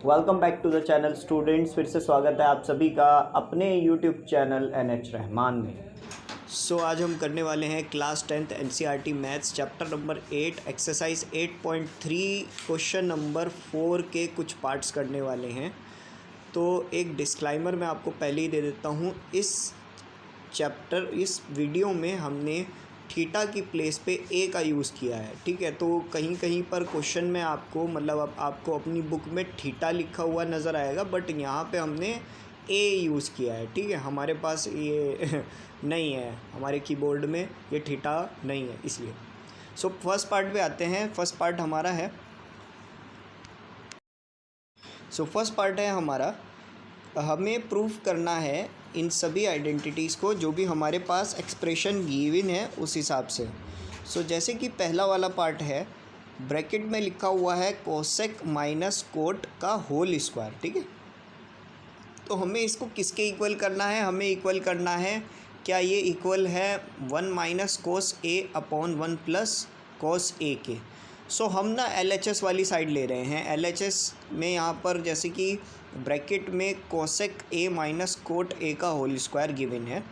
Welcome back to the channel students. फिर से स्वागत है आप सभी का अपने यूट्यूब चैनल NH रहमान में। आज हम करने वाले हैं class 10th NCERT maths chapter number 8 exercise 8.3 question number 4 के कुछ पार्ट्स करने वाले हैं। तो एक डिस्क्लाइमर मैं आपको पहले ही दे देता हूँ। इस वीडियो में हमने थीटा की प्लेस पे ए का यूज़ किया है, ठीक है। तो कहीं कहीं पर क्वेश्चन में आपको मतलब आपको अपनी बुक में थीटा लिखा हुआ नज़र आएगा, बट यहाँ पे हमने ए यूज़ किया है, ठीक है। हमारे पास ये नहीं है, हमारे कीबोर्ड में ये थीटा नहीं है इसलिए। फर्स्ट पार्ट पे आते हैं। फर्स्ट पार्ट हमारा है फर्स्ट पार्ट है हमारा, हमें प्रूफ करना है इन सभी आइडेंटिटीज़ को जो भी हमारे पास एक्सप्रेशन गिवन है उस हिसाब से। जैसे कि पहला वाला पार्ट है, ब्रैकेट में लिखा हुआ है कोसेक माइनस कोट का होल स्क्वायर, ठीक है। तो हमें इसको किसके इक्वल करना है? हमें इक्वल करना है, क्या ये इक्वल है 1 माइनस कोस ए अपॉन 1 प्लस कोस ए के। हम ना LHS वाली साइड ले रहे हैं। LHS में यहाँ पर जैसे कि ब्रैकेट में कोसेक ए माइनस कोट ए का होल स्क्वायर गिवन है,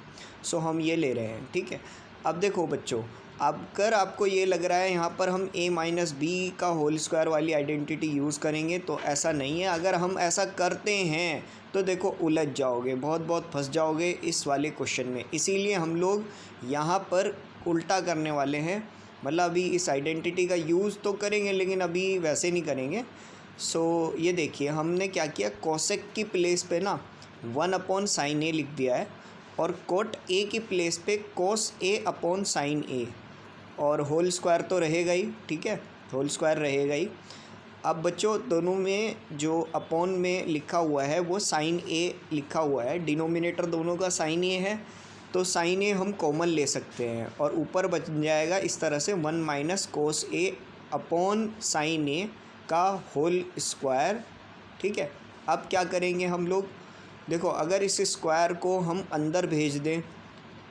हम ये ले रहे हैं, ठीक है। अब देखो बच्चों, अगर आपको ये लग रहा है यहाँ पर हम a माइनस बी का होल स्क्वायर वाली आइडेंटिटी यूज़ करेंगे, तो ऐसा नहीं है। अगर हम ऐसा करते हैं तो देखो उलझ जाओगे, बहुत फंस जाओगे इस वाले क्वेश्चन में। इसीलिए हम लोग यहाँ पर उल्टा करने वाले हैं, मतलब अभी इस आइडेंटिटी का यूज़ तो करेंगे लेकिन अभी वैसे नहीं करेंगे। ये देखिए हमने क्या किया, कोसेक की प्लेस पे ना 1 अपॉन साइन ए लिख दिया है, और कोट ए की प्लेस पे कोस ए अपॉन साइन ए, और होल स्क्वायर तो रहेगा ही, ठीक है, होल स्क्वायर रहेगा ही। अब बच्चों दोनों में जो अपॉन में लिखा हुआ है वो साइन ए लिखा हुआ है, डिनोमिनेटर दोनों का साइन ए है, तो साइन ए हम कॉमन ले सकते हैं और ऊपर बच जाएगा इस तरह से 1 माइनस कोस ए अपॉन साइन ए का होल स्क्वायर, ठीक है। अब क्या करेंगे हम लोग, देखो अगर इस स्क्वायर को हम अंदर भेज दें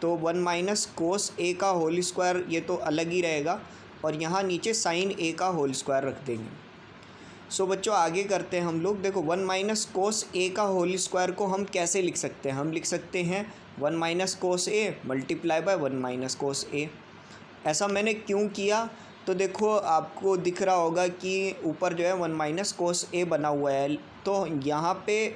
तो 1 माइनस कोस ए का होल स्क्वायर ये तो अलग ही रहेगा, और यहाँ नीचे साइन ए का होल स्क्वायर रख देंगे। बच्चों आगे करते हैं हम लोग। देखो 1 माइनस कोस ए का होल स्क्वायर को हम कैसे लिख सकते हैं? हम लिख सकते हैं 1 minus cos A multiply by 1 minus cos A. ऐसा मैंने क्यों किया? तो देखो आपको दिख रहा होगा कि ऊपर जो है 1 माइनस कोस ए बना हुआ है, तो यहाँ पे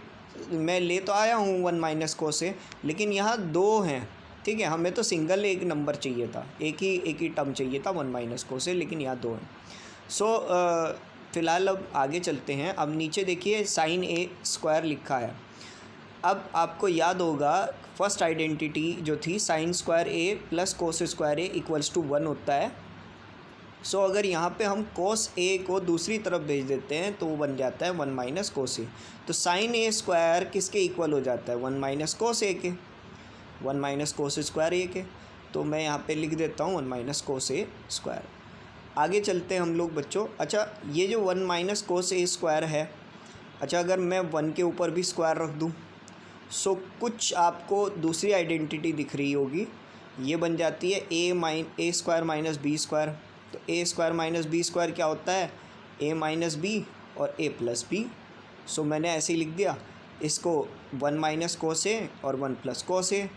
मैं ले तो आया हूँ 1 माइनस कोस ए, लेकिन यहाँ 2 हैं, ठीक है। हमें तो सिंगल एक नंबर चाहिए था, एक ही टर्म चाहिए था 1 माइनस कोस ए, लेकिन यहाँ 2 हैं। फ़िलहाल अब आगे चलते हैं। अब नीचे देखिए साइन ए स्क्वायर लिखा है। अब आपको याद होगा फर्स्ट आइडेंटिटी जो थी sine square A plus cos square A equals to 1 होता है। अगर यहाँ पे हम कोस ए को दूसरी तरफ भेज देते हैं तो वो बन जाता है 1 माइनस कोस ए। तो साइन ए स्क्वायर किसके इक्वल हो जाता है? 1 माइनस कोस ए के, 1 माइनस कोस स्क्वायर ए के। तो मैं यहाँ पे लिख देता हूँ 1 माइनस कोस ए स्क्वायर। आगे चलते हैं हम लोग बच्चों। अच्छा ये जो 1 माइनस कोस ए स्क्वायर है, अच्छा अगर मैं 1 के ऊपर भी स्क्वायर रख दूँ, कुछ आपको दूसरी आइडेंटिटी दिख रही होगी, ये बन जाती है ए स्क्वायर माइनस बी स्क्वायर। तो ए स्क्वायर माइनस बी स्क्वायर क्या होता है? ए माइनस बी और ए प्लस बी। मैंने ऐसे ही लिख दिया इसको 1 माइनस कोस ए और 1 प्लस कोस ए।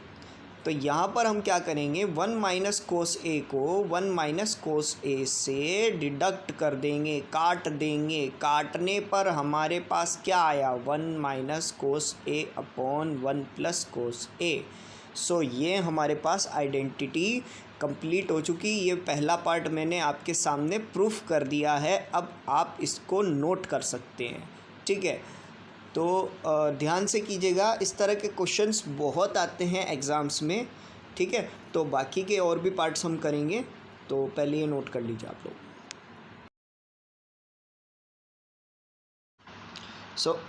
तो यहाँ पर हम क्या करेंगे, 1 माइनस कोस ए को 1 माइनस कोस ए से डिडक्ट कर देंगे, काट देंगे। काटने पर हमारे पास क्या आया? 1 minus cos A upon 1 plus cos A. ये हमारे पास आइडेंटिटी कंप्लीट हो चुकी। ये पहला पार्ट मैंने आपके सामने प्रूफ कर दिया है, अब आप इसको नोट कर सकते हैं, ठीक है। तो ध्यान से कीजिएगा, इस तरह के क्वेश्चंस बहुत आते हैं एग्ज़ाम्स में, ठीक है। तो बाकी के और भी पार्ट्स हम करेंगे, तो पहले ये नोट कर लीजिए आप लोग।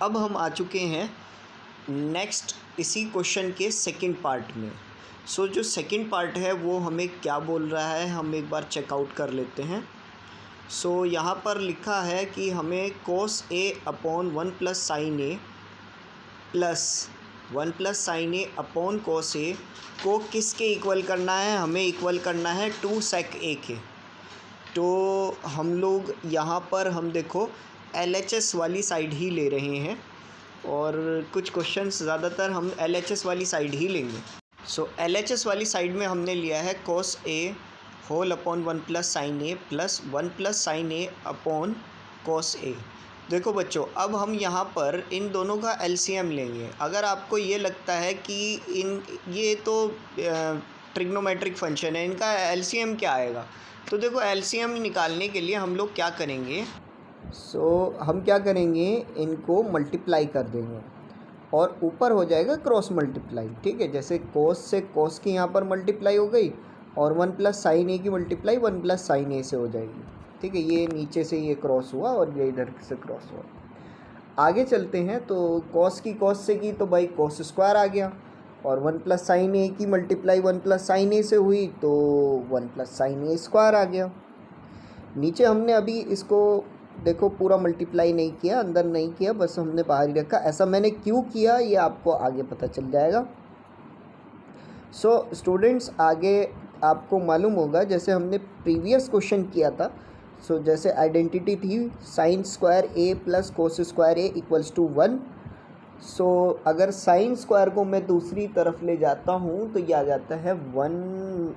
अब हम आ चुके हैं नेक्स्ट इसी क्वेश्चन के सेकंड पार्ट में। जो सेकंड पार्ट है वो हमें क्या बोल रहा है, हम एक बार चेकआउट कर लेते हैं। यहाँ पर लिखा है कि हमें कोस ए upon 1 plus sign A plus 1 plus sign A upon कोस ए को किसके इक्वल करना है? हमें इक्वल करना है 2 सेक ए के। तो हम लोग यहाँ पर हम देखो LHS वाली साइड ही ले रहे हैं और कुछ क्वेश्चंस ज़्यादातर हम LHS वाली साइड ही लेंगे। सो LHS वाली साइड में हमने लिया है cos A whole upon 1 plus sign A plus 1 plus sign A upon cos A। देखो बच्चों, अब हम यहाँ पर इन दोनों का LCM लेंगे। अगर आपको ये लगता है कि ये तो ट्रिग्नोमेट्रिक फंक्शन है, इनका LCM क्या आएगा, तो देखो LCM निकालने के लिए हम लोग क्या करेंगे, हम क्या करेंगे, इनको मल्टीप्लाई कर देंगे और ऊपर हो जाएगा क्रॉस मल्टीप्लाई। ठीक है, जैसे कोस से कोस की यहाँ पर मल्टीप्लाई हो गई और 1 प्लस साइन ए की मल्टीप्लाई 1 प्लस साइन ए से हो जाएगी। ठीक है, ये नीचे से ये क्रॉस हुआ और ये इधर से क्रॉस हुआ। आगे चलते हैं, तो कॉस की कॉस से की तो भाई कॉस स्क्वायर आ गया और 1 प्लस साइन ए की मल्टीप्लाई 1 प्लस साइन ए से हुई तो 1 प्लस साइन ए स्क्वायर आ गया। नीचे हमने अभी इसको देखो पूरा मल्टीप्लाई नहीं किया, अंदर नहीं किया, बस हमने बाहर ही रखा। ऐसा मैंने क्यों किया ये आपको आगे पता चल जाएगा। सो स्टूडेंट्स, आगे आपको मालूम होगा जैसे हमने प्रीवियस क्वेश्चन किया था। सो जैसे आइडेंटिटी थी sine square A plus cos square A equals to 1। So अगर साइन स्क्वायर को मैं दूसरी तरफ ले जाता हूँ तो ये आ जाता है 1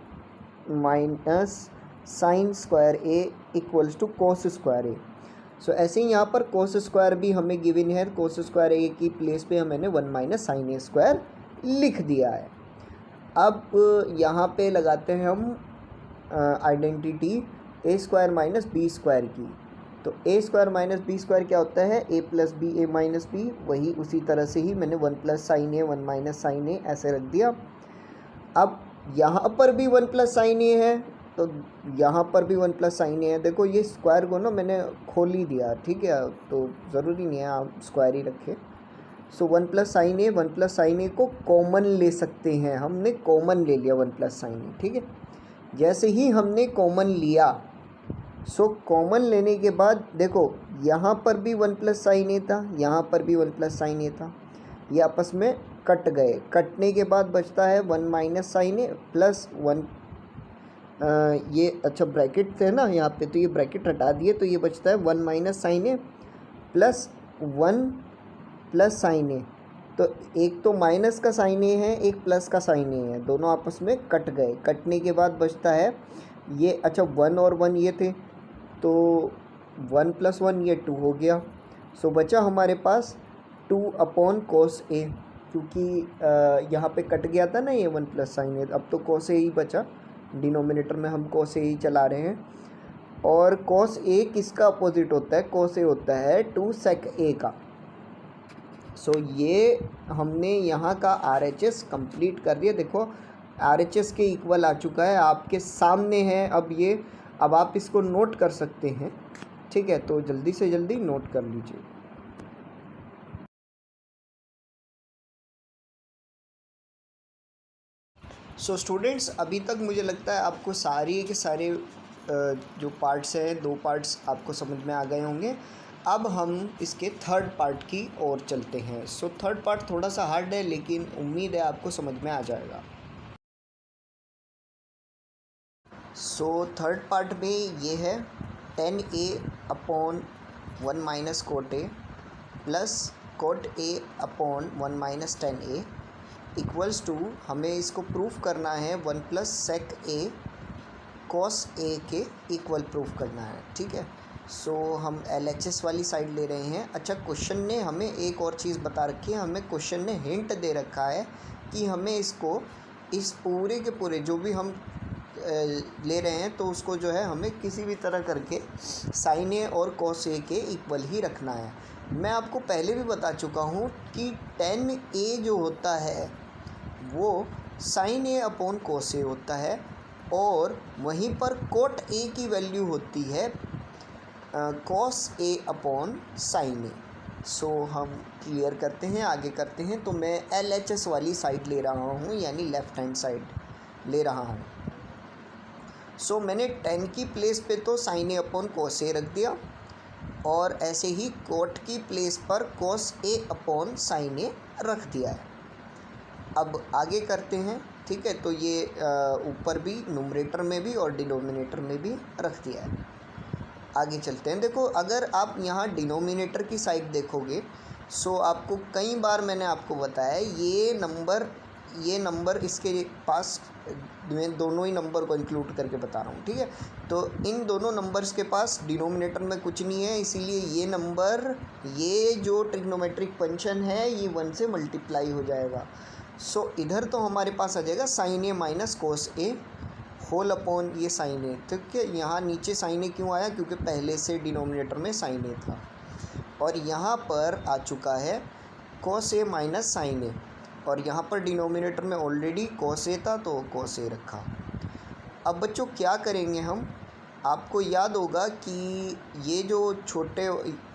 minus sign square A equals to cos square A. So ऐसे ही यहाँ पर कोस स्क्वायर भी हमें गिवन है, कोस स्क्वायर ए की प्लेस पे मैंने 1 माइनस साइन ए स्क्वायर लिख दिया है। अब यहाँ पे लगाते हैं हम आइडेंटिटी ए स्क्वायर माइनस बी स्क्वायर की। तो ए स्क्वायर माइनस बी स्क्वायर क्या होता है, ए प्लस बी ए माइनस बी। वही उसी तरह से ही मैंने 1 प्लस साइन ए 1 माइनस साइन ए ऐसे रख दिया। अब यहाँ पर भी 1 प्लस साइन ए है तो यहाँ पर भी 1 प्लस साइन ए है। देखो ये स्क्वायर को ना मैंने खोल ही दिया, ठीक है, तो ज़रूरी नहीं है आप स्क्वायर ही रखें। सो 1 प्लस साइन ए 1 प्लस साइन ए को कॉमन ले सकते हैं, हमने कॉमन ले लिया 1 प्लस साइन ए। ठीक है, जैसे ही हमने कॉमन लिया, सो कॉमन लेने के बाद देखो यहाँ पर भी 1 प्लस साइन ए था, यहाँ पर भी 1 प्लस साइन ए था, ये आपस में कट गए। कटने के बाद बचता है 1 माइनस साइन ए प्लस 1 ये अच्छा ब्रैकेट थे ना यहाँ पे, तो ये ब्रैकेट हटा दिए तो ये बचता है 1 minus sign A plus 1 plus sign A. तो एक तो माइनस का साइन ए है, एक प्लस का साइन ए है, दोनों आपस में कट गए। कटने के बाद बचता है ये, अच्छा 1 और 1 ये थे तो 1 प्लस 1 ये 2 हो गया। सो बचा हमारे पास 2 अपॉन कोस ए, क्योंकि यहाँ पे कट गया था ना ये 1 प्लस साइन ए, अब तो कोस ए ही बचा। डिनोमिनेटर में हम कोस ए ही चला रहे हैं। और कोस ए किसका अपोजिट होता है, कोस ए होता है 2 सेक ए का। सो ये हमने यहाँ का RHS कंप्लीट कर दिया। देखो RHS के इक्वल आ चुका है, आपके सामने है अब ये। अब आप इसको नोट कर सकते हैं, ठीक है, तो जल्दी से जल्दी नोट कर लीजिए। सो स्टूडेंट्स, अभी तक मुझे लगता है आपको सारे के सारे जो पार्ट्स हैं, 2 पार्ट्स आपको समझ में आ गए होंगे। अब हम इसके थर्ड पार्ट की ओर चलते हैं। सो थर्ड पार्ट थोड़ा सा हार्ड है, लेकिन उम्मीद है आपको समझ में आ जाएगा। सो थर्ड पार्ट में ये है 10a upon 1 minus cot A plus cot A upon 1 minus 10a equals to, हमें इसको प्रूफ करना है 1 plus sec A cos A के इक्वल प्रूफ करना है। ठीक है, सो हम LHS वाली साइड ले रहे हैं। अच्छा, क्वेश्चन ने हमें एक और चीज़ बता रखी है, हमें क्वेश्चन ने हिंट दे रखा है कि हमें इसको इस पूरे के पूरे जो भी हम ले रहे हैं तो उसको जो है हमें किसी भी तरह करके साइन ए और कॉस ए के इक्वल ही रखना है। मैं आपको पहले भी बता चुका हूँ कि 10a जो होता है वो साइन ए अपॉन कॉस ए होता है और वहीं पर कोट ए की वैल्यू होती है कॉस ए अपॉन साइन ए। सो हम क्लियर करते हैं, आगे करते हैं। तो मैं LHS वाली साइड ले रहा हूँ, यानी लेफ़्ट हैंड साइड ले रहा हूँ। सो मैंने 10 की प्लेस पे तो साइन ए अपॉन कॉस ए रख दिया और ऐसे ही कोट की प्लेस पर कॉस ए अपॉन साइन ए रख दिया है। अब आगे करते हैं, ठीक है, तो ये ऊपर भी न्यूमरेटर में भी और डिनोमिनेटर में भी रख दिया है। आगे चलते हैं। देखो अगर आप यहाँ डिनोमिनेटर की साइड देखोगे, सो आपको कई बार मैंने आपको बताया ये नंबर इसके पास, मैं दोनों ही नंबर को इंक्लूड करके बता रहा हूँ, ठीक है। तो इन दोनों नंबर्स के पास डिनोमिनेटर में कुछ नहीं है, इसीलिए ये नंबर, ये जो ट्रिग्नोमेट्रिक फंक्शन है ये 1 से मल्टीप्लाई हो जाएगा। सो इधर तो हमारे पास आ जाएगा sign A minus cos A whole upon ये साइन ए। ठीक है, यहाँ नीचे साइन ए क्यों आया, क्योंकि पहले से डिनोमिनेटर में साइन ए था। और यहाँ पर आ चुका है कोस ए माइनस साइन ए, और यहाँ पर डिनोमिनेटर में ऑलरेडी कोस ए था तो कोस ए रखा। अब बच्चों क्या करेंगे हम, आपको याद होगा कि ये जो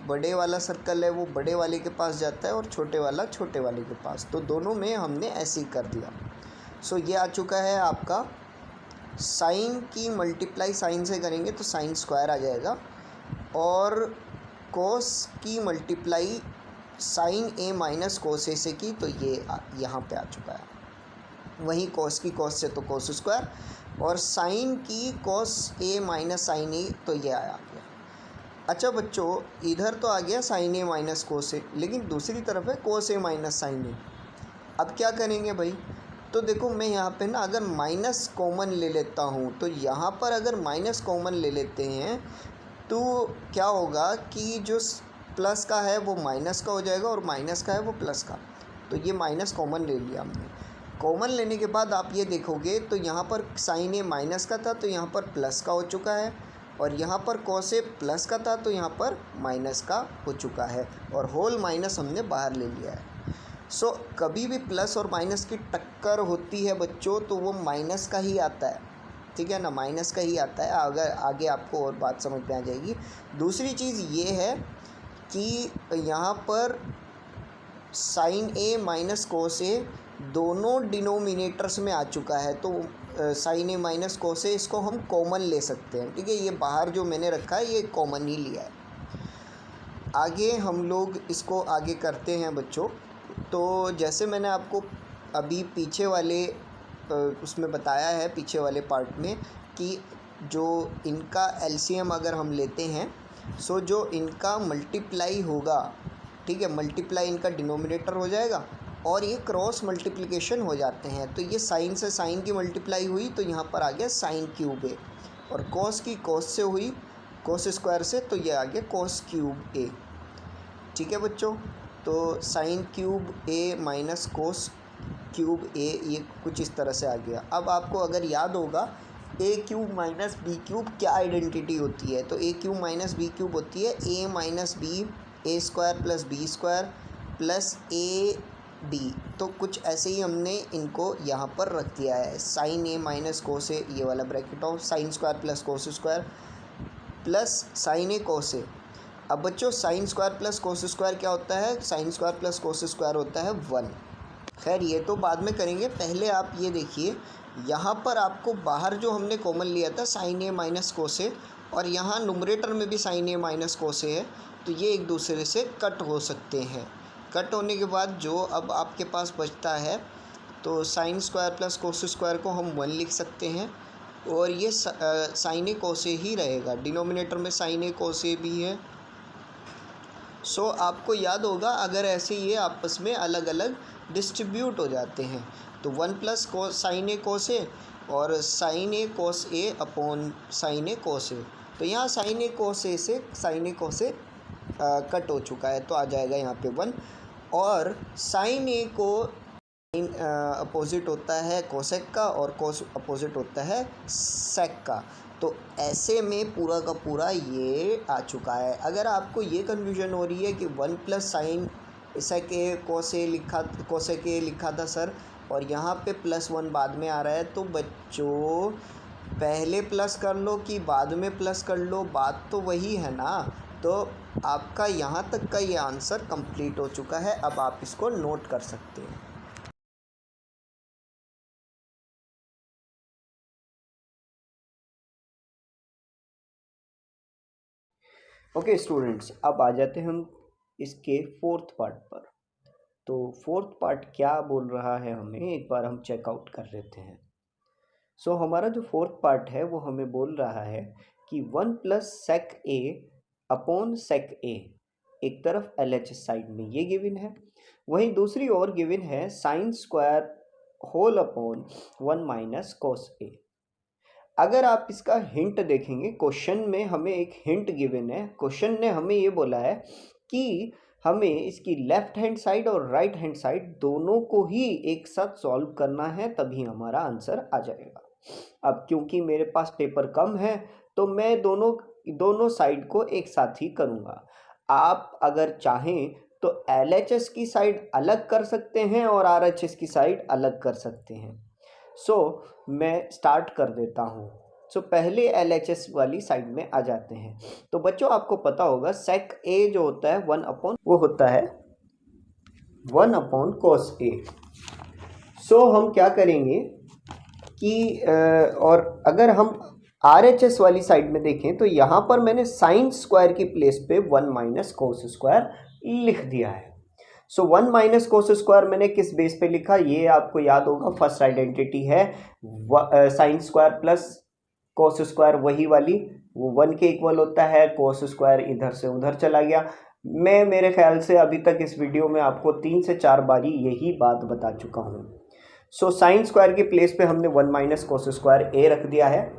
बड़े वाला सर्कल है वो बड़े वाले के पास जाता है और छोटे वाला छोटे वाले के पास, तो दोनों में हमने ऐसे ही कर दिया। सो ये आ चुका है आपका, साइन की मल्टीप्लाई साइन से करेंगे तो साइन स्क्वायर आ जाएगा, और कोस की multiply sign A minus cos ए से की तो ये यहाँ पे आ चुका है। वहीं कोस की कोस से तो कोस स्क्वायर, और साइन की कोस ए माइनस साइन ए तो ये आ गया। अच्छा बच्चों, इधर तो आ गया साइन ए माइनस कोस ए, लेकिन दूसरी तरफ है कोस ए माइनस साइन ए। अब क्या करेंगे भाई, तो देखो मैं यहाँ पे ना अगर माइनस कॉमन ले लेता हूँ, तो यहाँ पर अगर माइनस कॉमन ले लेते हैं तो क्या होगा कि जो प्लस का है वो माइनस का हो जाएगा और माइनस का है वो प्लस का। तो ये माइनस कॉमन ले लिया हमने। कॉमन लेने के बाद आप ये देखोगे तो यहाँ पर साइन ए माइनस का था तो यहाँ पर प्लस का हो चुका है, और यहाँ पर कॉस ए प्लस का था तो यहाँ पर माइनस का हो चुका है, और होल माइनस हमने बाहर ले लिया है। सो कभी भी प्लस और माइनस की टक्कर होती है बच्चों तो वो माइनस का ही आता है, ठीक है ना, माइनस का ही आता है। अगर आगे आपको और बात समझ में आ जाएगी। दूसरी चीज़ ये है कि यहाँ पर साइन ए माइनस कोस ए दोनों डिनोमिनेटर्स में आ चुका है, तो साइन ए माइनस कोस ए इसको हम कॉमन ले सकते हैं, ठीक है। ये बाहर जो मैंने रखा है ये कॉमन ही लिया है। आगे हम लोग इसको आगे करते हैं बच्चों। तो जैसे मैंने आपको अभी पीछे वाले उसमें बताया है, पीछे वाले पार्ट में, कि जो इनका एलसीएम अगर हम लेते हैं, सो जो इनका मल्टीप्लाई होगा, ठीक है, मल्टीप्लाई इनका डिनोमिनेटर हो जाएगा और ये क्रॉस मल्टीप्लिकेशन हो जाते हैं। तो ये साइन से साइन की मल्टीप्लाई हुई तो यहाँ पर आ गया साइन क्यूब ए, और कॉस की कॉस से हुई कॉस स्क्वायर से तो ये आ गया कॉस क्यूब ए, ठीक है बच्चों। तो साइन क्यूब ए माइनस कोस क्यूब ए, ये कुछ इस तरह से आ गया। अब आपको अगर याद होगा A cube minus B cube क्या आइडेंटिटी होती है, तो A cube minus B cube होती है A minus B A square plus B square plus A B. तो कुछ ऐसे ही हमने इनको यहाँ पर रख दिया है, sine A minus cos A, ये वाला bracket of sin square plus cos square plus sign A cos A. अब बच्चों sin square plus cos square क्या होता है, sin square plus cos square होता है 1। खैर ये तो बाद में करेंगे, पहले आप ये देखिए यहाँ पर आपको बाहर जो हमने कॉमन लिया था साइन ए माइनस कोस ए, और यहाँ नुमरेटर में भी साइन ए माइनस कोस ए है, तो ये एक दूसरे से कट हो सकते हैं। कट होने के बाद जो अब आपके पास बचता है, तो sign square plus cos square को हम 1 लिख सकते हैं, और ये साइन ए कोस ए ही रहेगा। डिनोमिनेटर में साइन ए कोस ए भी है। सो आपको याद होगा अगर ऐसे ये आपस में अलग अलग डिस्ट्रीब्यूट हो जाते हैं तो 1 plus cos sign A cos ए और sign A cos A upon sine A cos ए। तो यहाँ साइन ए कोस ए से sign A cos A cut हो चुका है तो आ जाएगा यहाँ पे 1, और साइन ए को अपोजिट होता है कोसेक का और कोस अपोजिट होता है सेक का। तो ऐसे में पूरा का पूरा ये आ चुका है। अगर आपको ये कन्फ्यूजन हो रही है कि 1 plus sine sec A cosec A लिखा था सर और यहाँ पे +1 बाद में आ रहा है, तो बच्चों पहले प्लस कर लो कि बाद में प्लस कर लो, बात तो वही है ना। तो आपका यहाँ तक का ये आंसर कंप्लीट हो चुका है। अब आप इसको नोट कर सकते हैं। ओके स्टूडेंट्स, अब आ जाते हैं हम इसके 4th पार्ट पर। तो 4th पार्ट क्या बोल रहा है हमें एक बार हम चेकआउट कर लेते हैं। सो हमारा जो 4th पार्ट है वो हमें बोल रहा है कि 1 प्लस सेक ए अपॉन सेक ए, एक तरफ LHS साइड में ये गिवन है, वहीं दूसरी ओर गिवन है sin square whole upon 1 minus cos A. अगर आप इसका हिंट देखेंगे, क्वेश्चन में हमें एक हिंट गिवन है। क्वेश्चन ने हमें ये बोला है कि हमें इसकी लेफ्ट हैंड साइड और राइट हैंड साइड दोनों को ही एक साथ सॉल्व करना है, तभी हमारा आंसर आ जाएगा। अब क्योंकि मेरे पास पेपर कम है तो मैं दोनों साइड को एक साथ ही करूँगा। आप अगर चाहें तो LHS की साइड अलग कर सकते हैं और RHS की साइड अलग कर सकते हैं। मैं स्टार्ट कर देता हूँ। पहले LHS वाली साइड में आ जाते हैं। तो बच्चों आपको पता होगा सेक ए जो होता है 1 अपॉन कोस ए। हम क्या करेंगे कि और अगर हम RHS वाली साइड में देखें तो यहाँ पर मैंने साइन स्क्वायर की प्लेस पे 1 माइनस कोस स्क्वायर लिख दिया है। 1 माइनस कोस स्क्वायर मैंने किस बेस पे लिखा, ये आपको याद होगा, फर्स्ट आइडेंटिटी है sin square plus cos square, वही वाली, वो 1 के इक्वल होता है। कोस स्क्वायर इधर से उधर चला गया। मैं मेरे ख्याल से अभी तक इस वीडियो में आपको 3 से 4 बारी यही बात बता चुका हूँ। साइन स्क्वायर की प्लेस पे हमने 1 माइनस कोस स्क्वायर ए रख दिया है।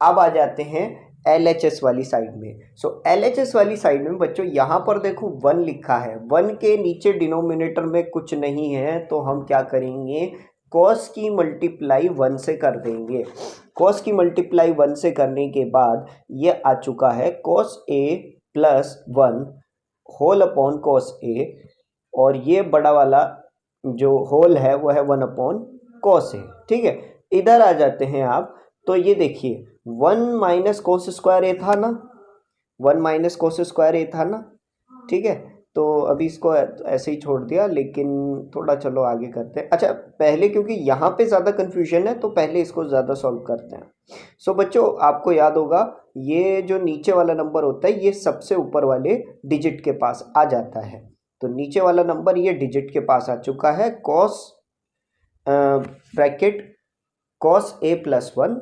अब आ जाते हैं LHS वाली साइड में। LHS वाली साइड में बच्चों यहाँ पर देखो 1 लिखा है, 1 के नीचे डिनोमिनेटर में कुछ नहीं है, तो हम क्या करेंगे, कॉस की मल्टीप्लाई 1 से कर देंगे। कॉस की मल्टीप्लाई 1 से करने के बाद ये आ चुका है कॉस ए प्लस 1 होल अपॉन कोस ए, और ये बड़ा वाला जो होल है वो है 1 अपॉन कोस ए। ठीक है, इधर आ जाते हैं आप, तो ये देखिए 1 माइनस कोस स्क्वायर ए था ना, 1 माइनस कोस स्क्वायर ए था ना। ठीक है, तो अभी इसको ऐसे ही छोड़ दिया, लेकिन थोड़ा चलो आगे करते हैं। अच्छा, पहले क्योंकि यहाँ पे ज़्यादा कन्फ्यूजन है तो पहले इसको ज़्यादा सॉल्व करते हैं। बच्चों आपको याद होगा, ये जो नीचे वाला नंबर होता है ये सबसे ऊपर वाले डिजिट के पास आ जाता है। तो नीचे वाला नंबर ये डिजिट के पास आ चुका है, cos bracket cos A plus 1,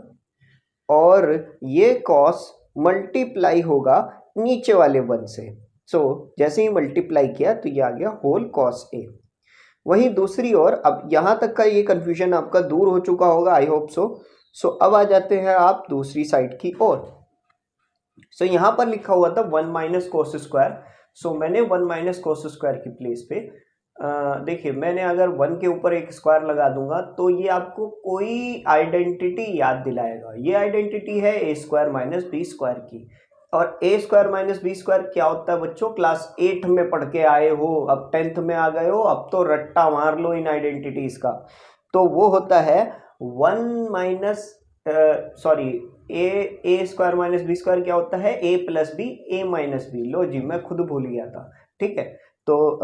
और ये कॉस मल्टीप्लाई होगा नीचे वाले 1 से। जैसे ही मल्टीप्लाई किया तो ये आ गया होल कॉस ए। वहीं दूसरी ओर, अब यहाँ तक का ये कन्फ्यूजन आपका दूर हो चुका होगा, आई होप सो। अब आ जाते हैं आप दूसरी साइड की ओर। यहाँ पर लिखा हुआ था 1 माइनस कोस स्क्वायर। मैंने 1 माइनस कोस स्क्वायर की प्लेस पे देखिए, मैंने अगर 1 के ऊपर एक स्क्वायर लगा दूंगा तो ये आपको कोई आइडेंटिटी याद दिलाएगा। ये आइडेंटिटी है ए स्क्वायर माइनस बी स्क्वायर की। और ए स्क्वायर माइनस बी स्क्वायर क्या होता है बच्चों, क्लास 8 में पढ़ के आए हो, अब 10th में आ गए हो, अब तो रट्टा मार लो इन आइडेंटिटीज का। तो वो होता है 1 माइनस ए स्क्वायर माइनस बी स्क्वायर क्या होता है, ए प्लस बी, ए माइनस बी। लो जी, मैं खुद भूल गया था। ठीक है, तो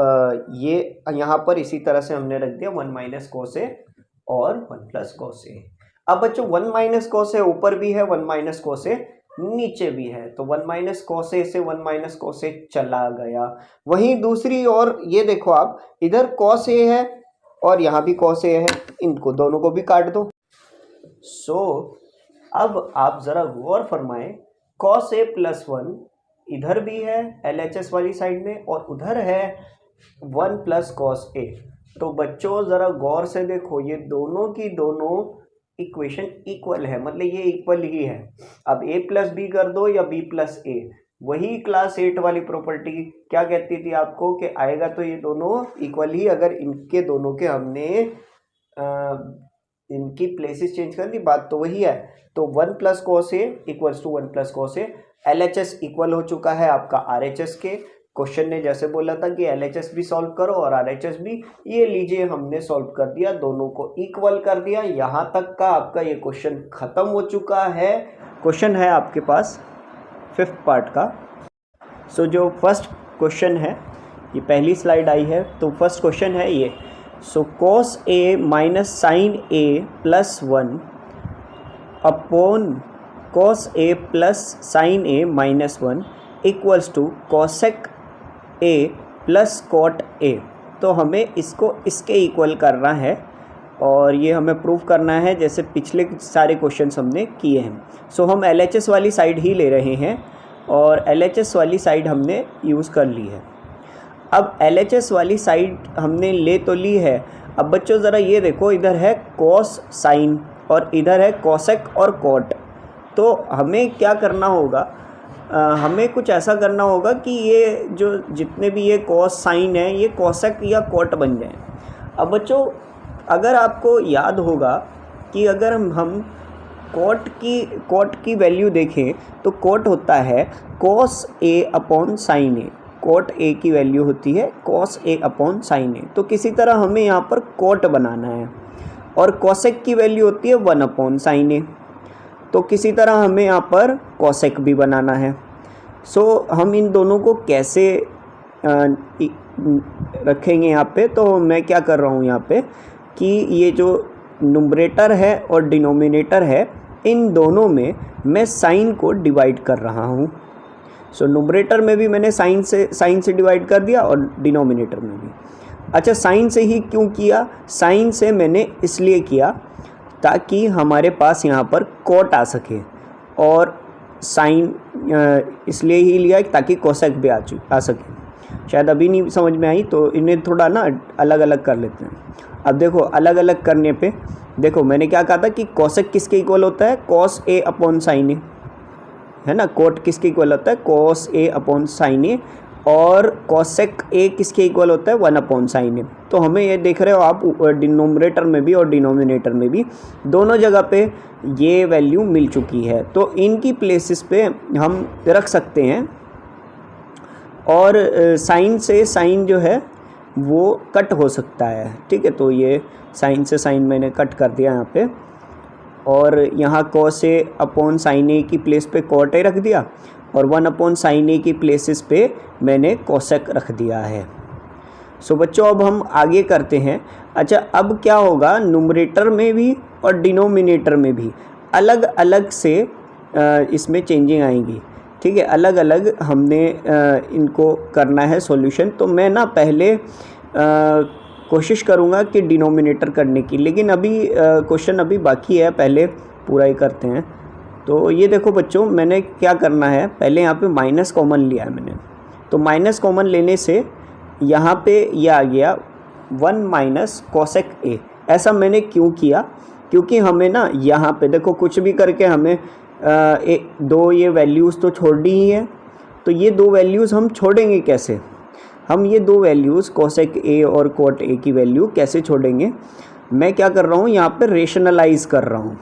ये यहाँ पर इसी तरह से हमने रख दिया 1 माइनस कोस ए और 1 प्लस कोस ए। अब बच्चों 1 माइनस कोस ए ऊपर भी है, 1 माइनस कोस ए नीचे भी है, तो 1 माइनस कोस ए से 1 माइनस कोस ए चला गया। वहीं दूसरी ओर ये देखो आप, इधर कोस ए है और यहाँ भी कोस ए है, इनको दोनों को भी काट दो। अब आप जरा गौर फरमाएं, कॉस ए प्लस 1 इधर भी है LHS वाली साइड में, और उधर है 1 प्लस कॉस ए। तो बच्चों जरा गौर से देखो, ये दोनों की दोनों इक्वेशन इक्वल है, मतलब ये इक्वल ही है। अब a प्लस बी कर दो या b प्लस ए, वही क्लास 8 वाली प्रॉपर्टी क्या कहती थी आपको कि आएगा तो ये दोनों इक्वल ही, अगर इनके दोनों के हमने इनकी प्लेसेस चेंज कर दी, बात तो वही है। तो 1 plus cos A equals to 1 plus cos A. LHS equal हो चुका है आपका RHS के। क्वेश्चन ने जैसे बोला था कि LHS भी सॉल्व करो और RHS भी, ये लीजिए हमने सॉल्व कर दिया, दोनों को इक्वल कर दिया। यहाँ तक का आपका ये क्वेश्चन खत्म हो चुका है। क्वेश्चन है आपके पास 5th पार्ट का। जो फर्स्ट क्वेश्चन है, ये पहली स्लाइड आई है, तो फर्स्ट क्वेश्चन है ये। Cos A minus sign A plus 1 upon cos A plus sign A minus 1 equals to cosec A plus cot A. तो हमें इसको इसके इक्वल करना है, और ये हमें प्रूव करना है जैसे पिछले सारे क्वेश्चंस हमने किए हैं। सो हम LHS वाली साइड ही ले रहे हैं और LHS वाली साइड हमने यूज़ कर ली है। अब LHS वाली साइड हमने ले तो ली है। अब बच्चों ज़रा ये देखो, इधर है कॉस साइन और इधर है कॉसेक और कॉट। तो हमें क्या करना होगा, हमें कुछ ऐसा करना होगा कि ये जो जितने भी ये कॉस साइन है ये कॉसेक या कॉट बन जाएं। अब बच्चों अगर आपको याद होगा कि अगर हम कॉट की वैल्यू देखें तो कॉट होता है cos A upon sine A. Cot A की वैल्यू होती है cos A upon sine A. तो किसी तरह हमें यहाँ पर कॉट बनाना है और कॉसेक की वैल्यू होती है 1 अपॉन साइन ए। तो किसी तरह हमें यहाँ पर कॉसेक भी बनाना है। सो हम इन दोनों को कैसे रखेंगे यहाँ पे, तो मैं क्या कर रहा हूँ यहाँ पे कि ये जो नुमरेटर है और डिनोमिनेटर है इन दोनों में मैं साइन को डिवाइड कर रहा हूँ। सो नुमरेटर में भी मैंने साइन से डिवाइड कर दिया और डिनोमिनेटर में भी। अच्छा, साइन से ही क्यों किया? साइन से मैंने इसलिए किया ताकि हमारे पास यहाँ पर कॉट आ सके, और साइन इसलिए ही लिया ताकि कोसेक भी आ सके। शायद अभी नहीं समझ में आई तो इन्हें थोड़ा ना अलग अलग कर लेते हैं। अब देखो अलग अलग करने पे देखो मैंने क्या कहा था कि कोसेक किसके इक्वल होता है, कॉस ए अपॉन साइन ए, है ना। कॉट किसके इक्वल होता है, cos A upon sine A, और कॉसेक ए किसके इक्वल होता है, 1 अपॉन साइन ए। तो हमें ये देख रहे हो आप न्यूमरेटर में भी और डिनोमिनेटर में भी दोनों जगह पे ये वैल्यू मिल चुकी है। तो इनकी प्लेसेस पे हम रख सकते हैं, और साइन से साइन जो है वो कट हो सकता है, ठीक है। तो ये साइन से साइन मैंने कट कर दिया यहाँ पे, और यहाँ कॉस ए अपॉन साइन ए की प्लेस पे कॉट ए रख दिया, और 1 अपॉन साइन ए की प्लेसेस पे मैंने कोसेक रख दिया है। सो बच्चों अब हम आगे करते हैं। अच्छा, अब क्या होगा, नुमरेटर में भी और डिनोमिनेटर में भी अलग अलग से इसमें चेंजिंग आएंगी, ठीक है। अलग अलग हमने इनको करना है सॉल्यूशन। तो मैं ना पहले कोशिश करूँगा कि डिनोमिनेटर करने की, लेकिन अभी क्वेश्चन अभी बाकी है, पहले पूरा ही करते हैं। तो ये देखो बच्चों, मैंने क्या करना है, पहले यहाँ पे माइनस कॉमन लिया है मैंने। तो माइनस कॉमन लेने से यहाँ पे ये आ गया 1 माइनस कोसेक ए। ऐसा मैंने क्यों किया, क्योंकि हमें ना यहाँ पे देखो कुछ भी करके हमें दो ये वैल्यूज़ तो छोड़नी ही है। तो ये दो वैल्यूज़ हम छोड़ेंगे कैसे, हम ये दो वैल्यूज़ कोसेक ए और कोट ए की वैल्यू कैसे छोड़ेंगे। मैं क्या कर रहा हूँ, यहाँ पे रेशनलाइज कर रहा हूँ,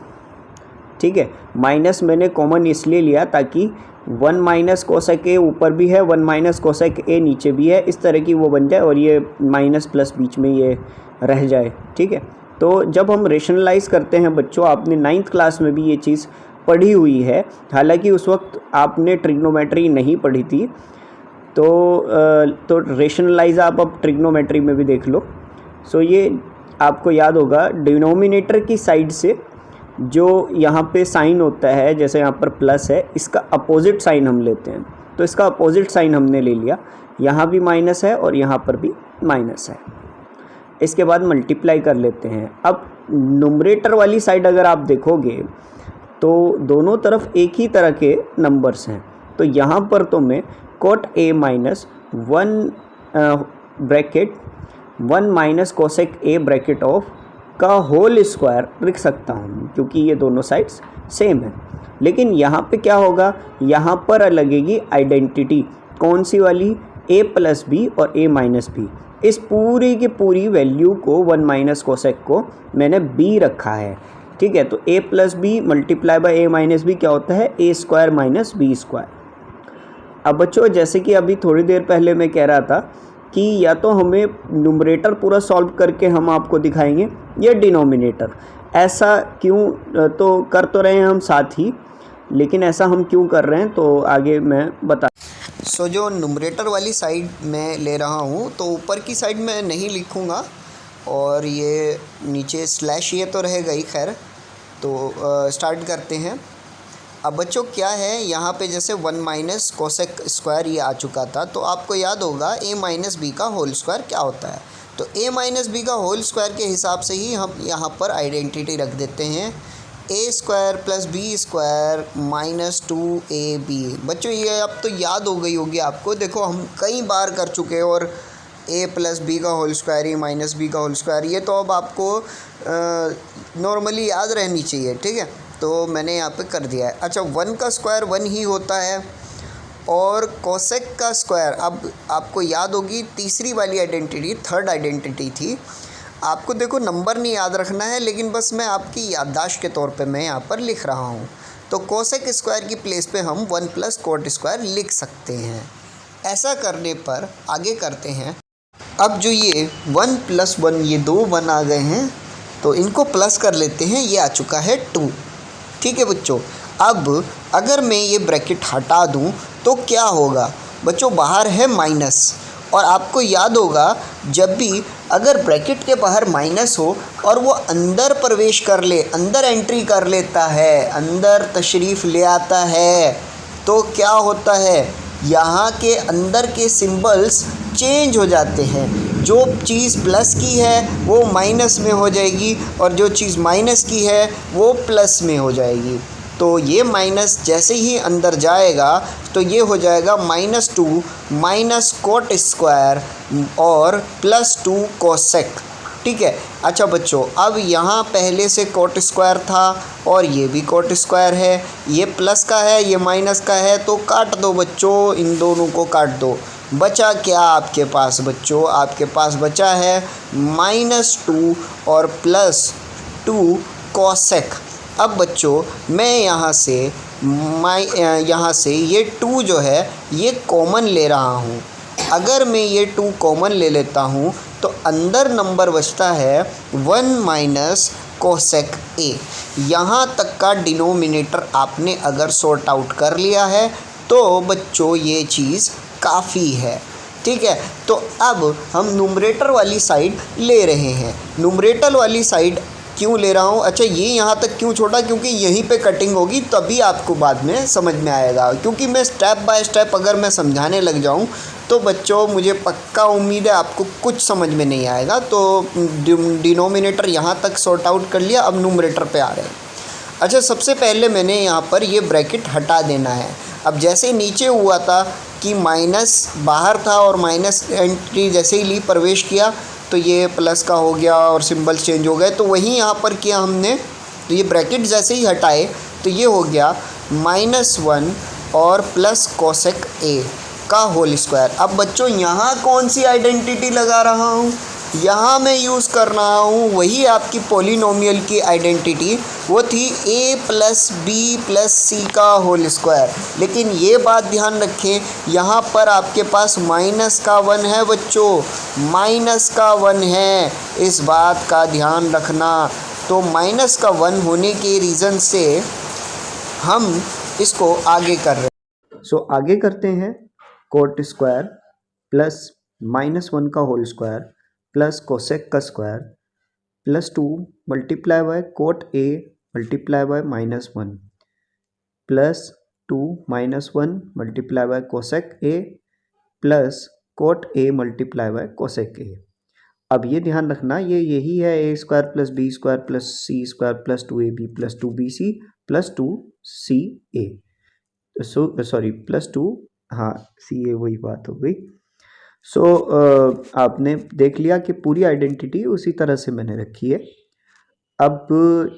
ठीक है। माइनस मैंने कॉमन इसलिए लिया ताकि 1 माइनस कोसेक ए ऊपर भी है, 1 माइनस कोसेक ए नीचे भी है, इस तरह की वो बन जाए और ये माइनस प्लस बीच में ये रह जाए, ठीक है। तो जब हम रेशनलाइज करते हैं बच्चों, आपने 9th क्लास में भी ये चीज़ पढ़ी हुई है, हालांकि उस वक्त आपने ट्रिग्नोमेट्री नहीं पढ़ी थी। तो रेशनलाइज आप अब ट्रिग्नोमेट्री में भी देख लो। सो ये आपको याद होगा, डिनोमिनेटर की साइड से जो यहाँ पे साइन होता है, जैसे यहाँ पर प्लस है, इसका अपोजिट साइन हम लेते हैं। तो इसका अपोजिट साइन हमने ले लिया, यहाँ भी माइनस है और यहाँ पर भी माइनस है। इसके बाद मल्टीप्लाई कर लेते हैं। अब नुमरेटर वाली साइड अगर आप देखोगे तो दोनों तरफ एक ही तरह के नंबर्स हैं। तो यहाँ पर तो मैं cot A minus 1 bracket 1 minus cosec A bracket of का होल स्क्वायर लिख सकता हूँ, क्योंकि ये दोनों साइड्स सेम है। लेकिन यहाँ पे क्या होगा, यहाँ पर लगेगी आइडेंटिटी, कौन सी वाली, a प्लस बी और a माइनस बी। इस पूरी की पूरी वैल्यू को 1 माइनस कोसेक को मैंने b रखा है, ठीक है। तो a plus B multiply by a minus B क्या होता है, a square minus B square. अब बच्चों जैसे कि अभी थोड़ी देर पहले मैं कह रहा था कि या तो हमें न्यूमरेटर पूरा सॉल्व करके हम आपको दिखाएंगे या डिनोमिनेटर। ऐसा क्यों, तो कर तो रहे हैं हम साथ ही, लेकिन ऐसा हम क्यों कर रहे हैं तो आगे मैं बता। सो जो न्यूमरेटर वाली साइड मैं ले रहा हूँ, तो ऊपर की साइड मैं नहीं लिखूँगा, और ये नीचे स्लैश ये तो रहेगा ही। खैर, तो स्टार्ट करते हैं। अब बच्चों क्या है यहाँ पे, जैसे 1 माइनस कोसेक स्क्वायर ये आ चुका था, तो आपको याद होगा a माइनस बी का होल स्क्वायर क्या होता है। तो a माइनस बी का होल स्क्वायर के हिसाब से ही हम यहाँ पर आइडेंटिटी रख देते हैं, a square plus B square minus 2ab। बच्चों ये अब तो याद हो गई होगी आपको, देखो हम कई बार कर चुके हैं। और a प्लस बी का होल स्क्वायर, ए माइनस बी का होल स्क्वायर, ये तो अब आपको नॉर्मली याद रहनी चाहिए, ठीक है। तो मैंने यहाँ पे कर दिया है। अच्छा, 1 का स्क्वायर 1 ही होता है, और कोसेक का स्क्वायर, अब आपको याद होगी तीसरी वाली आइडेंटिटी, थर्ड आइडेंटिटी थी। आपको देखो नंबर नहीं याद रखना है, लेकिन बस मैं आपकी याददाश्त के तौर पे मैं यहाँ पर लिख रहा हूँ। तो कोसेक स्क्वायर की प्लेस पे हम 1 प्लस कोट स्क्वायर लिख सकते हैं। ऐसा करने पर आगे करते हैं। अब जो ये 1 प्लस 1, ये 2 1 आ गए हैं, तो इनको प्लस कर लेते हैं, ये आ चुका है 2। ठीक है बच्चों, अब अगर मैं ये ब्रैकेट हटा दूं तो क्या होगा बच्चों, बाहर है माइनस। और आपको याद होगा जब भी अगर ब्रैकेट के बाहर माइनस हो और वो अंदर प्रवेश कर ले, अंदर एंट्री कर लेता है, अंदर तशरीफ़ ले आता है, तो क्या होता है, यहाँ के अंदर के सिंबल्स चेंज हो जाते हैं। जो चीज़ प्लस की है वो माइनस में हो जाएगी, और जो चीज़ माइनस की है वो प्लस में हो जाएगी। तो ये माइनस जैसे ही अंदर जाएगा तो ये हो जाएगा -2 माइनस कोट स्क्वायर और +2 कोसेक। ठीक है। अच्छा बच्चों, अब यहाँ पहले से कोट स्क्वायर था और ये भी कोट स्क्वायर है, ये प्लस का है ये माइनस का है, तो काट दो बच्चों, इन दोनों को काट दो। बचा क्या आपके पास बच्चों, आपके पास बचा है -2 और +2 कोसेक। अब बच्चों मैं यहाँ से ये 2 जो है ये कॉमन ले रहा हूँ। अगर मैं ये 2 कॉमन ले लेता हूँ तो अंदर नंबर बचता है 1 माइनस कोसेक ए। यहाँ तक का डिनोमिनेटर आपने अगर सॉर्ट आउट कर लिया है तो बच्चों ये चीज़ काफ़ी है। ठीक है, तो अब हम न्यूमरेटर वाली साइड ले रहे हैं। न्यूमरेटर वाली साइड क्यों ले रहा हूँ, अच्छा ये यहाँ तक क्यों छोड़ा, क्योंकि यहीं पे कटिंग होगी, तभी आपको बाद में समझ में आएगा। क्योंकि मैं स्टेप बाय स्टेप अगर मैं समझाने लग जाऊँ तो बच्चों मुझे पक्का उम्मीद है आपको कुछ समझ में नहीं आएगा। तो डिनोमिनेटर यहाँ तक सॉर्ट आउट कर लिया, अब न्यूमरेटर पे आ रहे हैं। अच्छा, सबसे पहले मैंने यहाँ पर ये ब्रैकेट हटा देना है। अब जैसे नीचे हुआ था कि माइनस बाहर था और माइनस एंट्री जैसे ही ली प्रवेश किया तो ये प्लस का हो गया और सिंबल चेंज हो गए, तो वहीं यहाँ पर किया हमने। तो ये ब्रैकेट जैसे ही हटाए तो ये हो गया -1 और प्लस कोसेक ए का होल स्क्वायर। अब बच्चों यहाँ कौन सी आइडेंटिटी लगा रहा हूँ, यहाँ मैं यूज़ कर रहा हूँ वही आपकी पॉलिनोमियल की आइडेंटिटी, वो थी a प्लस बी प्लस सी का होल स्क्वायर। लेकिन ये बात ध्यान रखें, यहाँ पर आपके पास माइनस का 1 है बच्चों, माइनस का 1 है, इस बात का ध्यान रखना। तो माइनस का 1 होने के रीज़न से हम इसको आगे कर रहे हैं। सो आगे करते हैं, कोट स्क्वायर प्लस -1 का होल स्क्वायर प्लस कोसेक का square +2 multiply by cot A multiply by -1 +2 -1 multiply by cosec A plus cot A multiply by cosec A. अब ये ध्यान रखना, ये यही है a square plus B square plus C square plus 2ab plus 2bc plus 2ca। Sorry +2, हाँ ca वही बात हो गई। आपने देख लिया कि पूरी आइडेंटिटी उसी तरह से मैंने रखी है। अब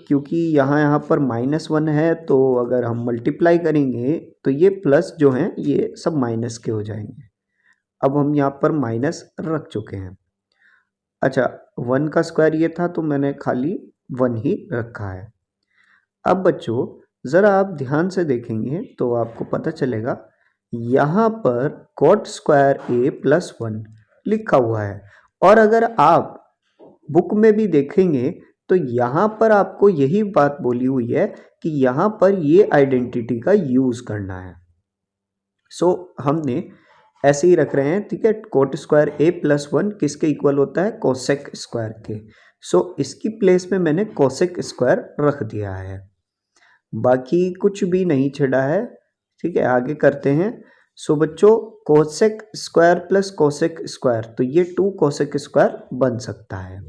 क्योंकि यहाँ पर -1 है, तो अगर हम मल्टीप्लाई करेंगे तो ये प्लस जो हैं ये सब माइनस के हो जाएंगे। अब हम यहाँ पर माइनस रख चुके हैं। अच्छा, 1 का स्क्वायर ये था तो मैंने खाली 1 ही रखा है। अब बच्चों ज़रा आप ध्यान से देखेंगे तो आपको पता चलेगा यहाँ पर कोट स्क्वायर ए +1 लिखा हुआ है, और अगर आप बुक में भी देखेंगे तो यहाँ पर आपको यही बात बोली हुई है कि यहाँ पर ये आइडेंटिटी का यूज़ करना है। हमने ऐसे ही रख रहे हैं, ठीक है। कोट स्क्वायर ए +1 किसके इक्वल होता है, कोसेक स्क्वायर के। इसकी प्लेस में मैंने कोसेक स्क्वायर रख दिया है। बाकी कुछ भी नहीं छिड़ा है। ठीक है, आगे करते हैं। सो बच्चों, cosec square plus cosec square, तो ये 2 कोसेक स्क्वायर बन सकता है।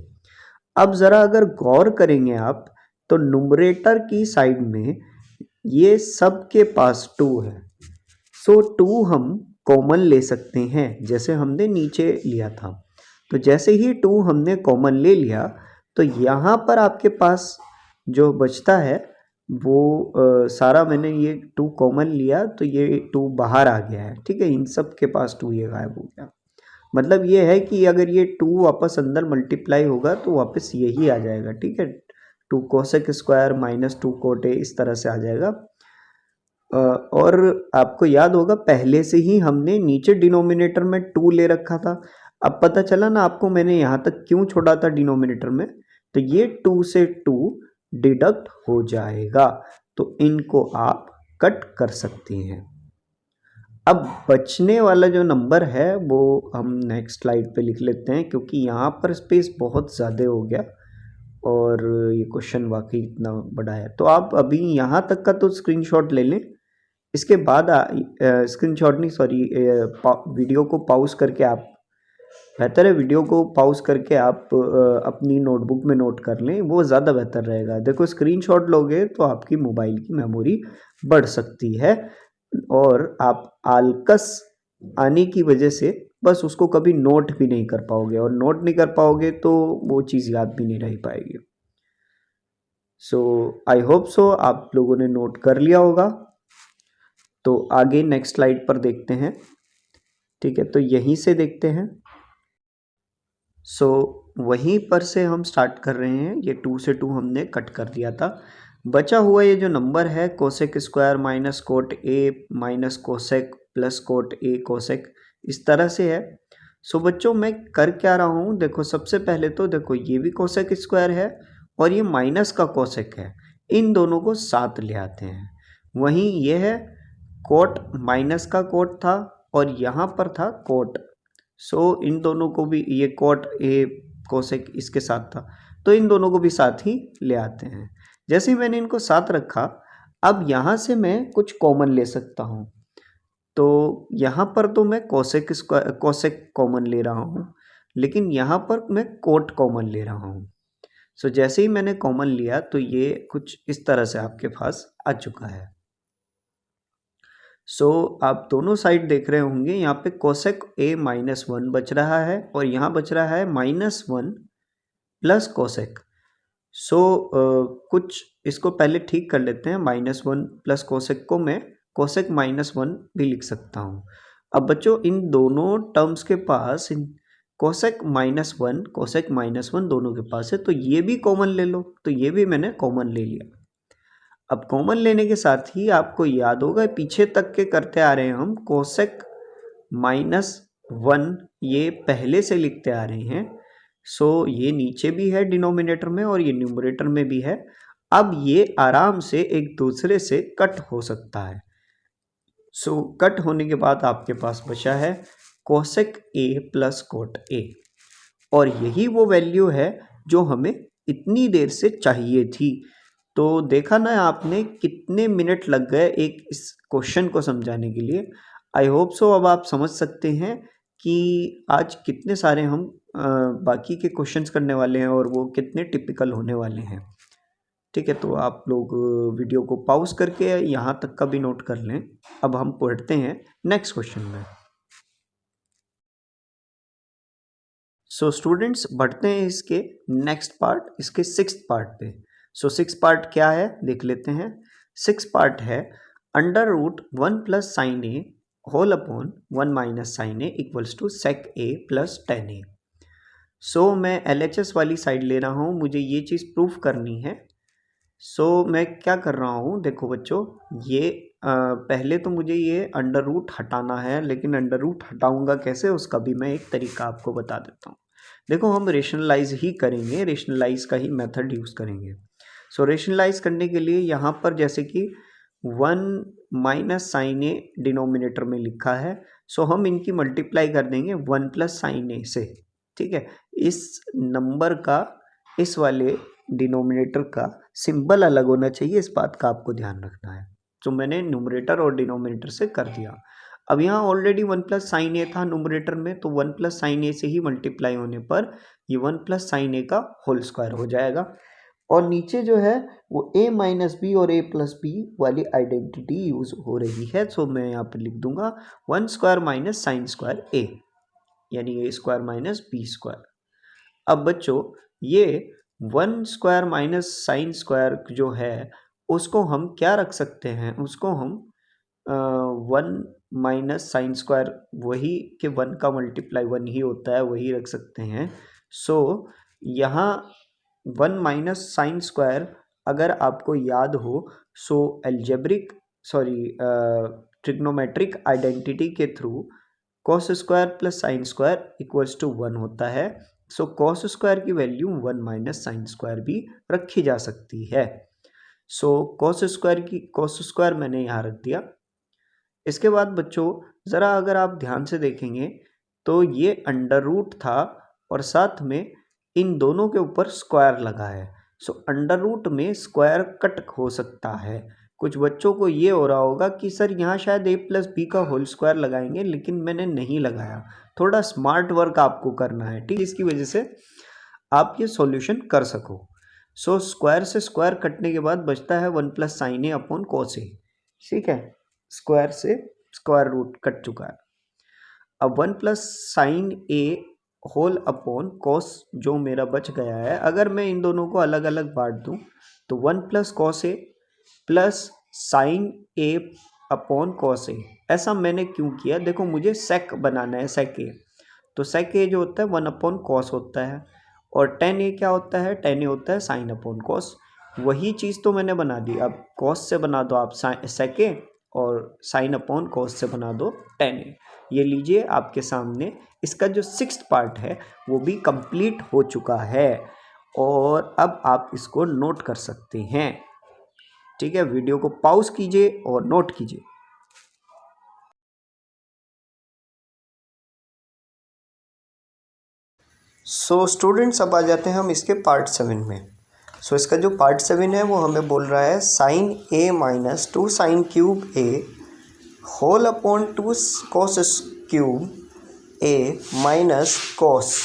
अब ज़रा अगर गौर करेंगे आप, तो नुमरेटर की साइड में ये सब के पास 2 है। सो 2 हम कॉमन ले सकते हैं, जैसे हमने नीचे लिया था। तो जैसे ही 2 हमने कॉमन ले लिया, तो यहाँ पर आपके पास जो बचता है वो सारा, मैंने ये 2 कॉमन लिया तो ये 2 बाहर आ गया है। ठीक है, इन सब के पास 2 ये गायब हो गया। मतलब ये है कि अगर ये 2 वापस अंदर मल्टीप्लाई होगा तो वापस यही आ जाएगा। ठीक है, 2 cosec square minus 2 cot A, इस तरह से आ जाएगा। और आपको याद होगा पहले से ही हमने नीचे डिनोमिनेटर में 2 ले रखा था। अब पता चला ना आपको मैंने यहाँ तक क्यों छोड़ा था डिनोमिनेटर में, तो ये 2 से 2 डिडक्ट हो जाएगा, तो इनको आप कट कर सकते हैं। अब बचने वाला जो नंबर है वो हम नेक्स्ट स्लाइड पे लिख लेते हैं, क्योंकि यहाँ पर स्पेस बहुत ज़्यादा हो गया और ये क्वेश्चन वाकई इतना बड़ा है। तो आप अभी यहाँ तक का तो स्क्रीनशॉट ले लें, इसके बाद स्क्रीनशॉट नहीं सॉरी, वीडियो को पॉज करके आप, बेहतर है वीडियो को पॉज करके आप अपनी नोटबुक में नोट कर लें, वो ज़्यादा बेहतर रहेगा। देखो स्क्रीनशॉट लोगे तो आपकी मोबाइल की मेमोरी बढ़ सकती है और आप आलकस आने की वजह से बस उसको कभी नोट भी नहीं कर पाओगे, और नोट नहीं कर पाओगे तो वो चीज़ याद भी नहीं रह पाएगी। सो आई होप सो आप लोगों ने नोट कर लिया होगा। तो आगे नेक्स्ट स्लाइड पर देखते हैं। ठीक है, तो यहीं से देखते हैं। सो वहीं पर से हम स्टार्ट कर रहे हैं। ये 2 से 2 हमने कट कर दिया था। बचा हुआ ये जो नंबर है कोसेक स्क्वायर माइनस कोट ए माइनस कोसेक प्लस कोट ए कोसेक, इस तरह से है। सो बच्चों मैं कर क्या रहा हूँ, देखो सबसे पहले तो देखो ये भी कोसेक स्क्वायर है और ये माइनस का कोसेक है, इन दोनों को साथ ले आते हैं। वहीं ये है कोट, माइनस का कोट था और यहाँ पर था कोट। सो इन दोनों को भी, ये कोट ए कोसेक इसके साथ था, तो इन दोनों को भी साथ ही ले आते हैं। जैसे ही मैंने इनको साथ रखा, अब यहाँ से मैं कुछ कॉमन ले सकता हूँ। तो यहाँ पर तो मैं कोसेक कॉमन ले रहा हूँ, लेकिन यहाँ पर मैं कोट कॉमन ले रहा हूँ। सो जैसे ही मैंने कॉमन लिया तो ये कुछ इस तरह से आपके पास आ चुका है। सो आप दोनों साइड देख रहे होंगे, यहाँ पे कोसेक ए माइनस 1 बच रहा है और यहाँ बच रहा है माइनस 1 प्लस कोसेक। सो कुछ इसको पहले ठीक कर लेते हैं। माइनस 1 प्लस कोसेक को मैं कोसेक माइनस 1 भी लिख सकता हूँ। अब बच्चों इन दोनों टर्म्स के पास कोसेक माइनस 1 कोसेक माइनस 1 दोनों के पास है, तो ये भी कॉमन ले लो। तो ये भी मैंने कॉमन ले लिया। अब कॉमन लेने के साथ ही आपको याद होगा पीछे तक के करते आ रहे हैं हम, कोसेक माइनस 1 ये पहले से लिखते आ रहे हैं। सो ये नीचे भी है डिनोमिनेटर में और ये न्यूमरेटर में भी है। अब ये आराम से एक दूसरे से कट हो सकता है। सो कट होने के बाद आपके पास बचा है कोसेक ए प्लस कोट ए, और यही वो वैल्यू है जो हमें इतनी देर से चाहिए थी। तो देखा ना आपने कितने मिनट लग गए एक इस क्वेश्चन को समझाने के लिए। आई होप सो अब आप समझ सकते हैं कि आज कितने सारे हम बाकी के क्वेश्चंस करने वाले हैं और वो कितने टिपिकल होने वाले हैं। ठीक है, तो आप लोग वीडियो को पॉज करके यहाँ तक का भी नोट कर लें। अब हम पढ़ते हैं नेक्स्ट क्वेश्चन में। सो स्टूडेंट्स बढ़ते हैं इसके नेक्स्ट पार्ट, इसके 6th पार्ट पे। सो 6th पार्ट क्या है देख लेते हैं। 6th पार्ट है under root 1 plus sign A whole upon 1 minus sign A equals to sec A plus tan A. So मैं LHS वाली साइड ले रहा हूँ, मुझे ये चीज़ प्रूफ करनी है। सो मैं क्या कर रहा हूँ, देखो बच्चों ये पहले तो मुझे ये अंडर रूट हटाना है, लेकिन अंडर रूट हटाऊँगा कैसे उसका भी मैं एक तरीका आपको बता देता हूँ। देखो हम रेशनलाइज ही करेंगे, रेशनलाइज का ही मेथड यूज़ करेंगे। सो रेशनलाइज करने के लिए यहाँ पर जैसे कि 1 माइनस साइन ए डिनोमिनेटर में लिखा है, सो हम इनकी मल्टीप्लाई कर देंगे 1 प्लस साइन ए से। ठीक है, इस नंबर का इस वाले डिनोमिनेटर का सिंबल अलग होना चाहिए, इस बात का आपको ध्यान रखना है। तो मैंने न्यूमरेटर और डिनोमिनेटर से कर दिया। अब यहाँ ऑलरेडी 1 प्लस साइन ए था न्यूमरेटर में, तो 1 प्लस साइन ए से ही मल्टीप्लाई होने पर ये 1 प्लस साइन ए का होल स्क्वायर हो जाएगा। और नीचे जो है वो a माइनस बी और a प्लस बी वाली आइडेंटिटी यूज हो रही है। सो मैं यहाँ पर लिख दूंगा 1 square minus sign square a, यानी a square minus B square. अब बच्चों ये 1 स्क्वायर माइनस साइन स्क्वायर जो है उसको हम क्या रख सकते हैं, उसको हम 1 माइनस साइन स्क्वायर, वही के 1 का मल्टीप्लाई 1 ही होता है, वही रख सकते हैं। सो यहाँ 1 माइनस साइन स्क्वायर अगर आपको याद हो, सो ट्रिग्नोमेट्रिक आइडेंटिटी के through cos square plus sine square equals to 1 होता है। सो कॉस स्क्वायर की वैल्यू 1 माइनस साइन स्क्वायर भी रखी जा सकती है। सो कॉस स्क्वायर मैंने यहाँ रख दिया। इसके बाद बच्चों ज़रा अगर आप ध्यान से देखेंगे तो ये अंडर रूट था और साथ में इन दोनों के ऊपर स्क्वायर लगा है। सो अंडर रूट में स्क्वायर कट हो सकता है। कुछ बच्चों को ये हो रहा होगा कि सर यहाँ शायद a प्लस बी का होल स्क्वायर लगाएंगे, लेकिन मैंने नहीं लगाया। थोड़ा स्मार्ट वर्क आपको करना है, ठीक, इसकी वजह से आप ये सॉल्यूशन कर सको। सो स्क्वायर से स्क्वायर कटने के बाद बचता है 1 plus sign A upon cos ए, ठीक है। स्क्वायर से स्क्वायर रूट कट चुका है। अब 1 plus sign A whole upon cos जो मेरा बच गया है, अगर मैं इन दोनों को अलग अलग बांट दूं तो 1 plus cos A plus sign A upon cos ए। ऐसा मैंने क्यों किया, देखो मुझे सेक बनाना है, सेक ए। तो सेक ए जो होता है 1 अपॉन कॉस होता है, और टेन ए क्या होता है, टेन ए होता है साइन अपॉन कॉस। वही चीज़ तो मैंने बना दी। अब कॉस से बना दो आप सेक ए, और साइन अपॉन कॉस से बना दो टेन ए। ये लीजिए आपके सामने इसका जो 6th पार्ट है वो भी कंप्लीट हो चुका है, और अब आप इसको नोट कर सकते हैं, ठीक है। वीडियो को पॉज कीजिए और नोट कीजिए। सो स्टूडेंट्स अब आ जाते हैं हम इसके पार्ट 7 में। सो इसका जो पार्ट 7 है वो हमें बोल रहा है sine A minus 2 sine cube A whole upon 2 cos cube A minus cos.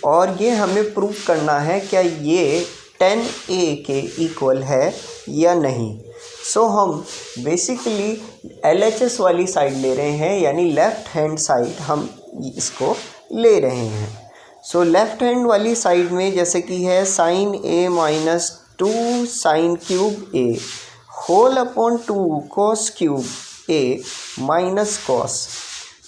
और ये हमें प्रूव करना है क्या ये 10a के इक्वल है या नहीं। सो हम बेसिकली LHS वाली साइड ले रहे हैं, यानी लेफ़्ट हैंड साइड हम इसको ले रहे हैं। सो लेफ़्ट हैंड वाली साइड में जैसे कि है sine A minus 2 sine cube A whole upon 2 cos cube A minus cos.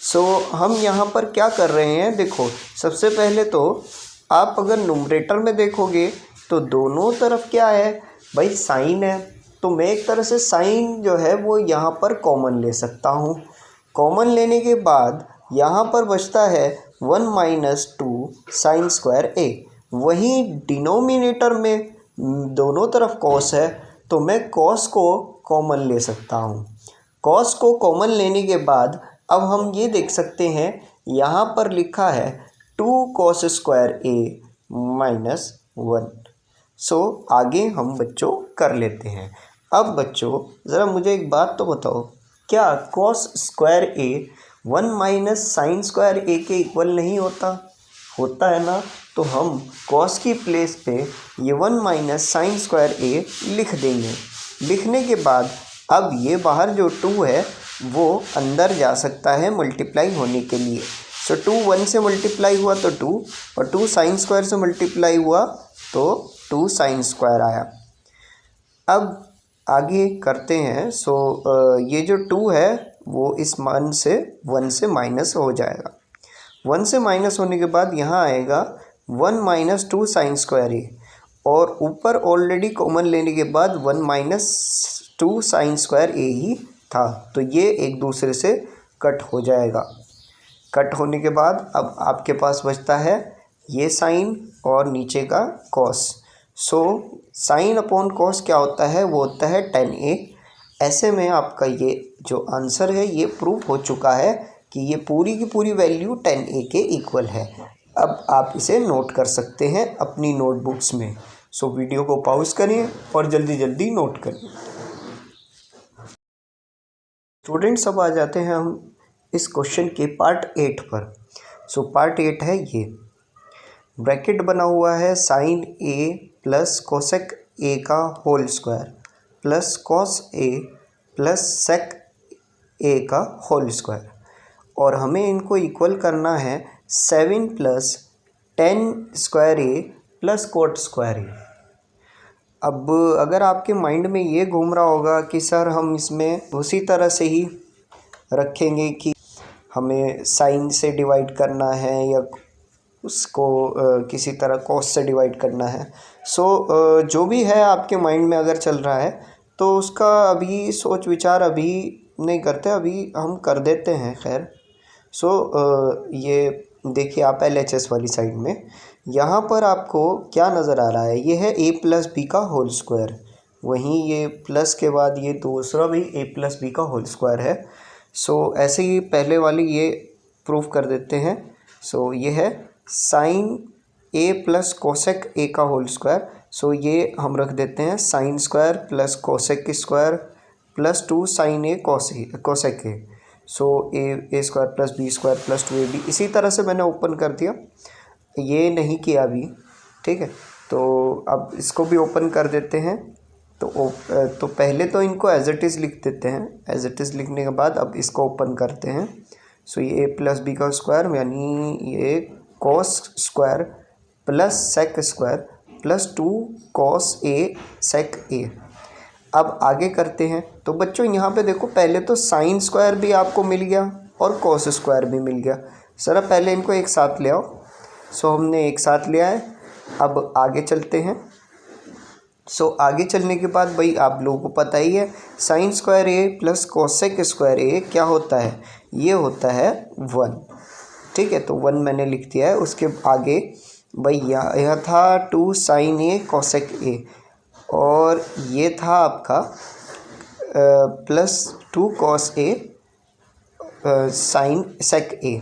सो हम यहाँ पर क्या कर रहे हैं, देखो सबसे पहले तो आप अगर न्यूमरेटर में देखोगे तो दोनों तरफ क्या है भाई, साइन है। तो मैं एक तरह से साइन जो है वो यहाँ पर कॉमन ले सकता हूँ। कॉमन लेने के बाद यहाँ पर बचता है 1 माइनस 2 साइन स्क्वायर ए। वहीं डिनोमिनेटर में दोनों तरफ कॉस है, तो मैं कॉस को कॉमन ले सकता हूँ। कॉस को कॉमन लेने के बाद अब हम ये देख सकते हैं यहाँ पर लिखा है 2 कॉस स्क्वायर ए माइनस 1। सो आगे हम बच्चों कर लेते हैं। अब बच्चों ज़रा मुझे एक बात तो बताओ, क्या कॉस स्क्वायर ए 1 माइनस साइन स्क्वायर ए के इक्वल नहीं होता? होता है ना। तो हम कॉस की प्लेस पे ये 1 माइनस साइन स्क्वायर ए लिख देंगे। लिखने के बाद अब ये बाहर जो 2 है वो अंदर जा सकता है मल्टीप्लाई होने के लिए। सो 2 1 से मल्टीप्लाई हुआ तो 2, और 2 साइन स्क्वायर से मल्टीप्लाई हुआ तो 2 साइन स्क्वायर आया। अब आगे करते हैं। सो ये जो 2 है वो इस मान से 1 से माइनस हो जाएगा। 1 से माइनस होने के बाद यहाँ आएगा 1 माइनस 2 साइन स्क्वायर ए, और ऊपर ऑलरेडी कॉमन लेने के बाद 1 माइनस 2 साइन स्क्वायर ए ही था, तो ये एक दूसरे से कट हो जाएगा। कट होने के बाद अब आपके पास बचता है ये साइन और नीचे का cos. So sine upon cos क्या होता है, वो होता है 10a। ऐसे में आपका ये जो आंसर है ये प्रूफ हो चुका है कि ये पूरी की पूरी वैल्यू 10a के इक्वल है। अब आप इसे नोट कर सकते हैं अपनी नोटबुक्स में। सो वीडियो को पॉज करिए और जल्दी जल्दी नोट करिए। स्टूडेंट्स, अब आ जाते हैं हम इस क्वेश्चन के पार्ट 8 पर। सो पार्ट 8 है ये, ब्रैकेट बना हुआ है sine A plus cosec a का whole square plus cos A plus sec a का होल स्क्वायर, और हमें इनको इक्वल करना है 7 plus 10 square A plus coat square ए। अब अगर आपके माइंड में ये घूम रहा होगा कि सर हम इसमें उसी तरह से ही रखेंगे कि हमें साइन से डिवाइड करना है या उसको किसी तरह कॉस से डिवाइड करना है। सो जो भी है आपके माइंड में अगर चल रहा है तो उसका अभी सोच विचार अभी नहीं करते, अभी हम कर देते हैं। खैर, सो ये देखिए आप LHS वाली साइड में यहाँ पर आपको क्या नज़र आ रहा है, ये है a प्लस बी का होल स्क्वायर, वहीं ये प्लस के बाद ये दूसरा भी a प्लस बी का होल स्क्वायर है। सो ऐसे ही पहले वाली ये प्रूफ कर देते हैं। सो ये है sine a plus cosec a का होल स्क्वायर। सो ये हम रख देते हैं sine square plus cosec square plus 2 sine a cosec a। So a square plus B square plus 2ab। इसी तरह से मैंने ओपन कर दिया, ये नहीं किया अभी, ठीक है। तो अब इसको भी ओपन कर देते हैं। तो पहले तो इनको एज इट इज़ लिख देते हैं, एज इट इज़ लिखने के बाद अब इसको ओपन करते हैं। सो ये a प्लस बी का स्क्वायर यानी ये cos square plus sec square plus 2 cos A sec A. अब आगे करते हैं। तो बच्चों यहाँ पे देखो, पहले तो साइन स्क्वायर भी आपको मिल गया और कॉस स्क्वायर भी मिल गया। सर अब पहले इनको एक साथ ले आओ। सो हमने एक साथ लिया है। अब आगे चलते हैं। सो आगे चलने के बाद भाई आप लोगों को पता ही है sin square A plus cosec square ए क्या होता है, ये होता है 1, ठीक है। तो 1 मैंने लिख दिया है। उसके आगे भाई यह था 2 साइन ए कोसेक ए, और ये था आपका प्लस 2 कॉस ए साइन सेक ए।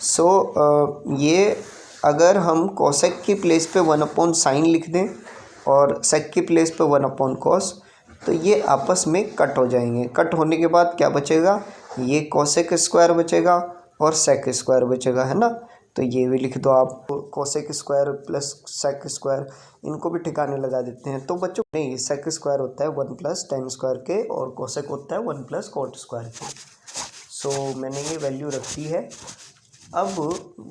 सो ये अगर हम कोसेक की प्लेस पे 1/sin लिख दें और सेक की प्लेस पे 1/cos, तो ये आपस में कट हो जाएंगे। कट होने के बाद क्या बचेगा, ये कोसेक स्क्वायर बचेगा और सेक स्क्वायर बचेगा, है ना। तो ये भी लिख दो आप, cosec square plus sec square, इनको भी ठिकाने लगा देते हैं। तो बच्चों नहीं, सेक स्क्वायर होता है 1 + tan स्क्वायर के और कोसेक होता है 1 + cot स्क्वायर के। सो मैंने ये वैल्यू रख दी है। अब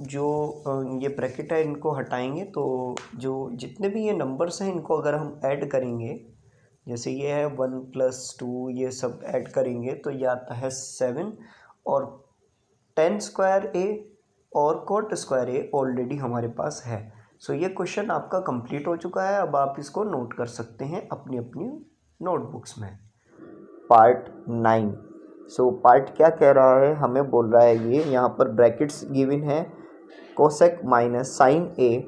जो ये ब्रैकेट है इनको हटाएंगे, तो जो जितने भी ये नंबर्स हैं इनको अगर हम ऐड करेंगे, जैसे ये है 1 + 2, ये सब ऐड करेंगे तो ये आता है 7, और tan स्क्वायर ए और cot स्क्वायर ए ऑलरेडी हमारे पास है। सो ये क्वेश्चन आपका कंप्लीट हो चुका है। अब आप इसको नोट कर सकते हैं अपनी अपनी नोटबुक्स में। पार्ट 9। सो पार्ट क्या कह रहा है, हमें बोल रहा है ये यहाँ पर ब्रैकेट्स गिवन है कोसेक माइनस साइन ए,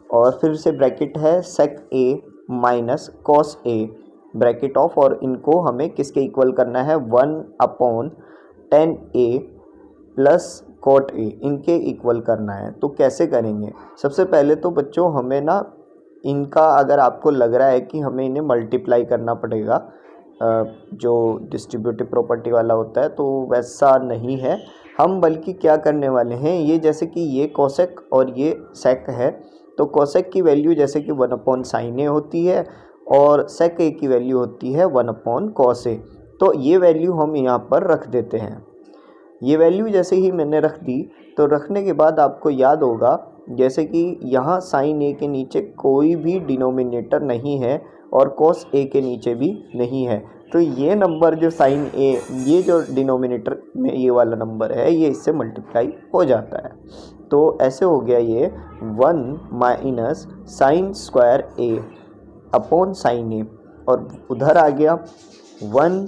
और फिर से ब्रैकेट है sec A minus cos A bracket of, और इनको हमें किसके इक्वल करना है 1/tan ए प्लस cot ए, इनके इक्वल करना है। तो कैसे करेंगे, सबसे पहले तो बच्चों हमें ना इनका, अगर आपको लग रहा है कि हमें इन्हें मल्टीप्लाई करना पड़ेगा जो डिस्ट्रीब्यूटिव प्रॉपर्टी वाला होता है, तो वैसा नहीं है। हम बल्कि क्या करने वाले हैं, ये जैसे कि ये कोसेक और ये सेक है, तो कोसेक की वैल्यू जैसे कि 1/sin ए होती है और सेक ए की वैल्यू होती है 1/cos ए। तो ये वैल्यू हम यहाँ पर रख देते हैं। ये वैल्यू जैसे ही मैंने रख दी, तो रखने के बाद आपको याद होगा जैसे कि यहाँ साइन ए के नीचे कोई भी डिनोमिनेटर नहीं है और कॉस ए के नीचे भी नहीं है, तो ये नंबर जो साइन ए, ये जो डिनोमिनेटर में ये वाला नंबर है, ये इससे मल्टीप्लाई हो जाता है। तो ऐसे हो गया ये 1 - sign square A upon sine A, और उधर आ गया 1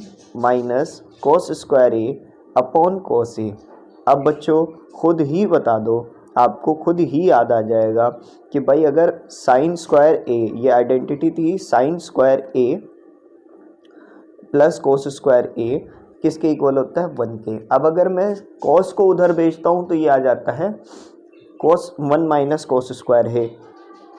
- कॉस स्क्वायर ए अपॉन कॉस ए। अब बच्चों खुद ही बता दो, आपको खुद ही याद आ जाएगा कि भाई अगर साइन स्क्वायर ए, ये आइडेंटिटी थी sine square A plus cos square ए किसके इक्वल होता है 1 के। अब अगर मैं कॉस को उधर भेजता हूँ तो ये आ जाता है कॉस 1 - कॉस स्क्वायर है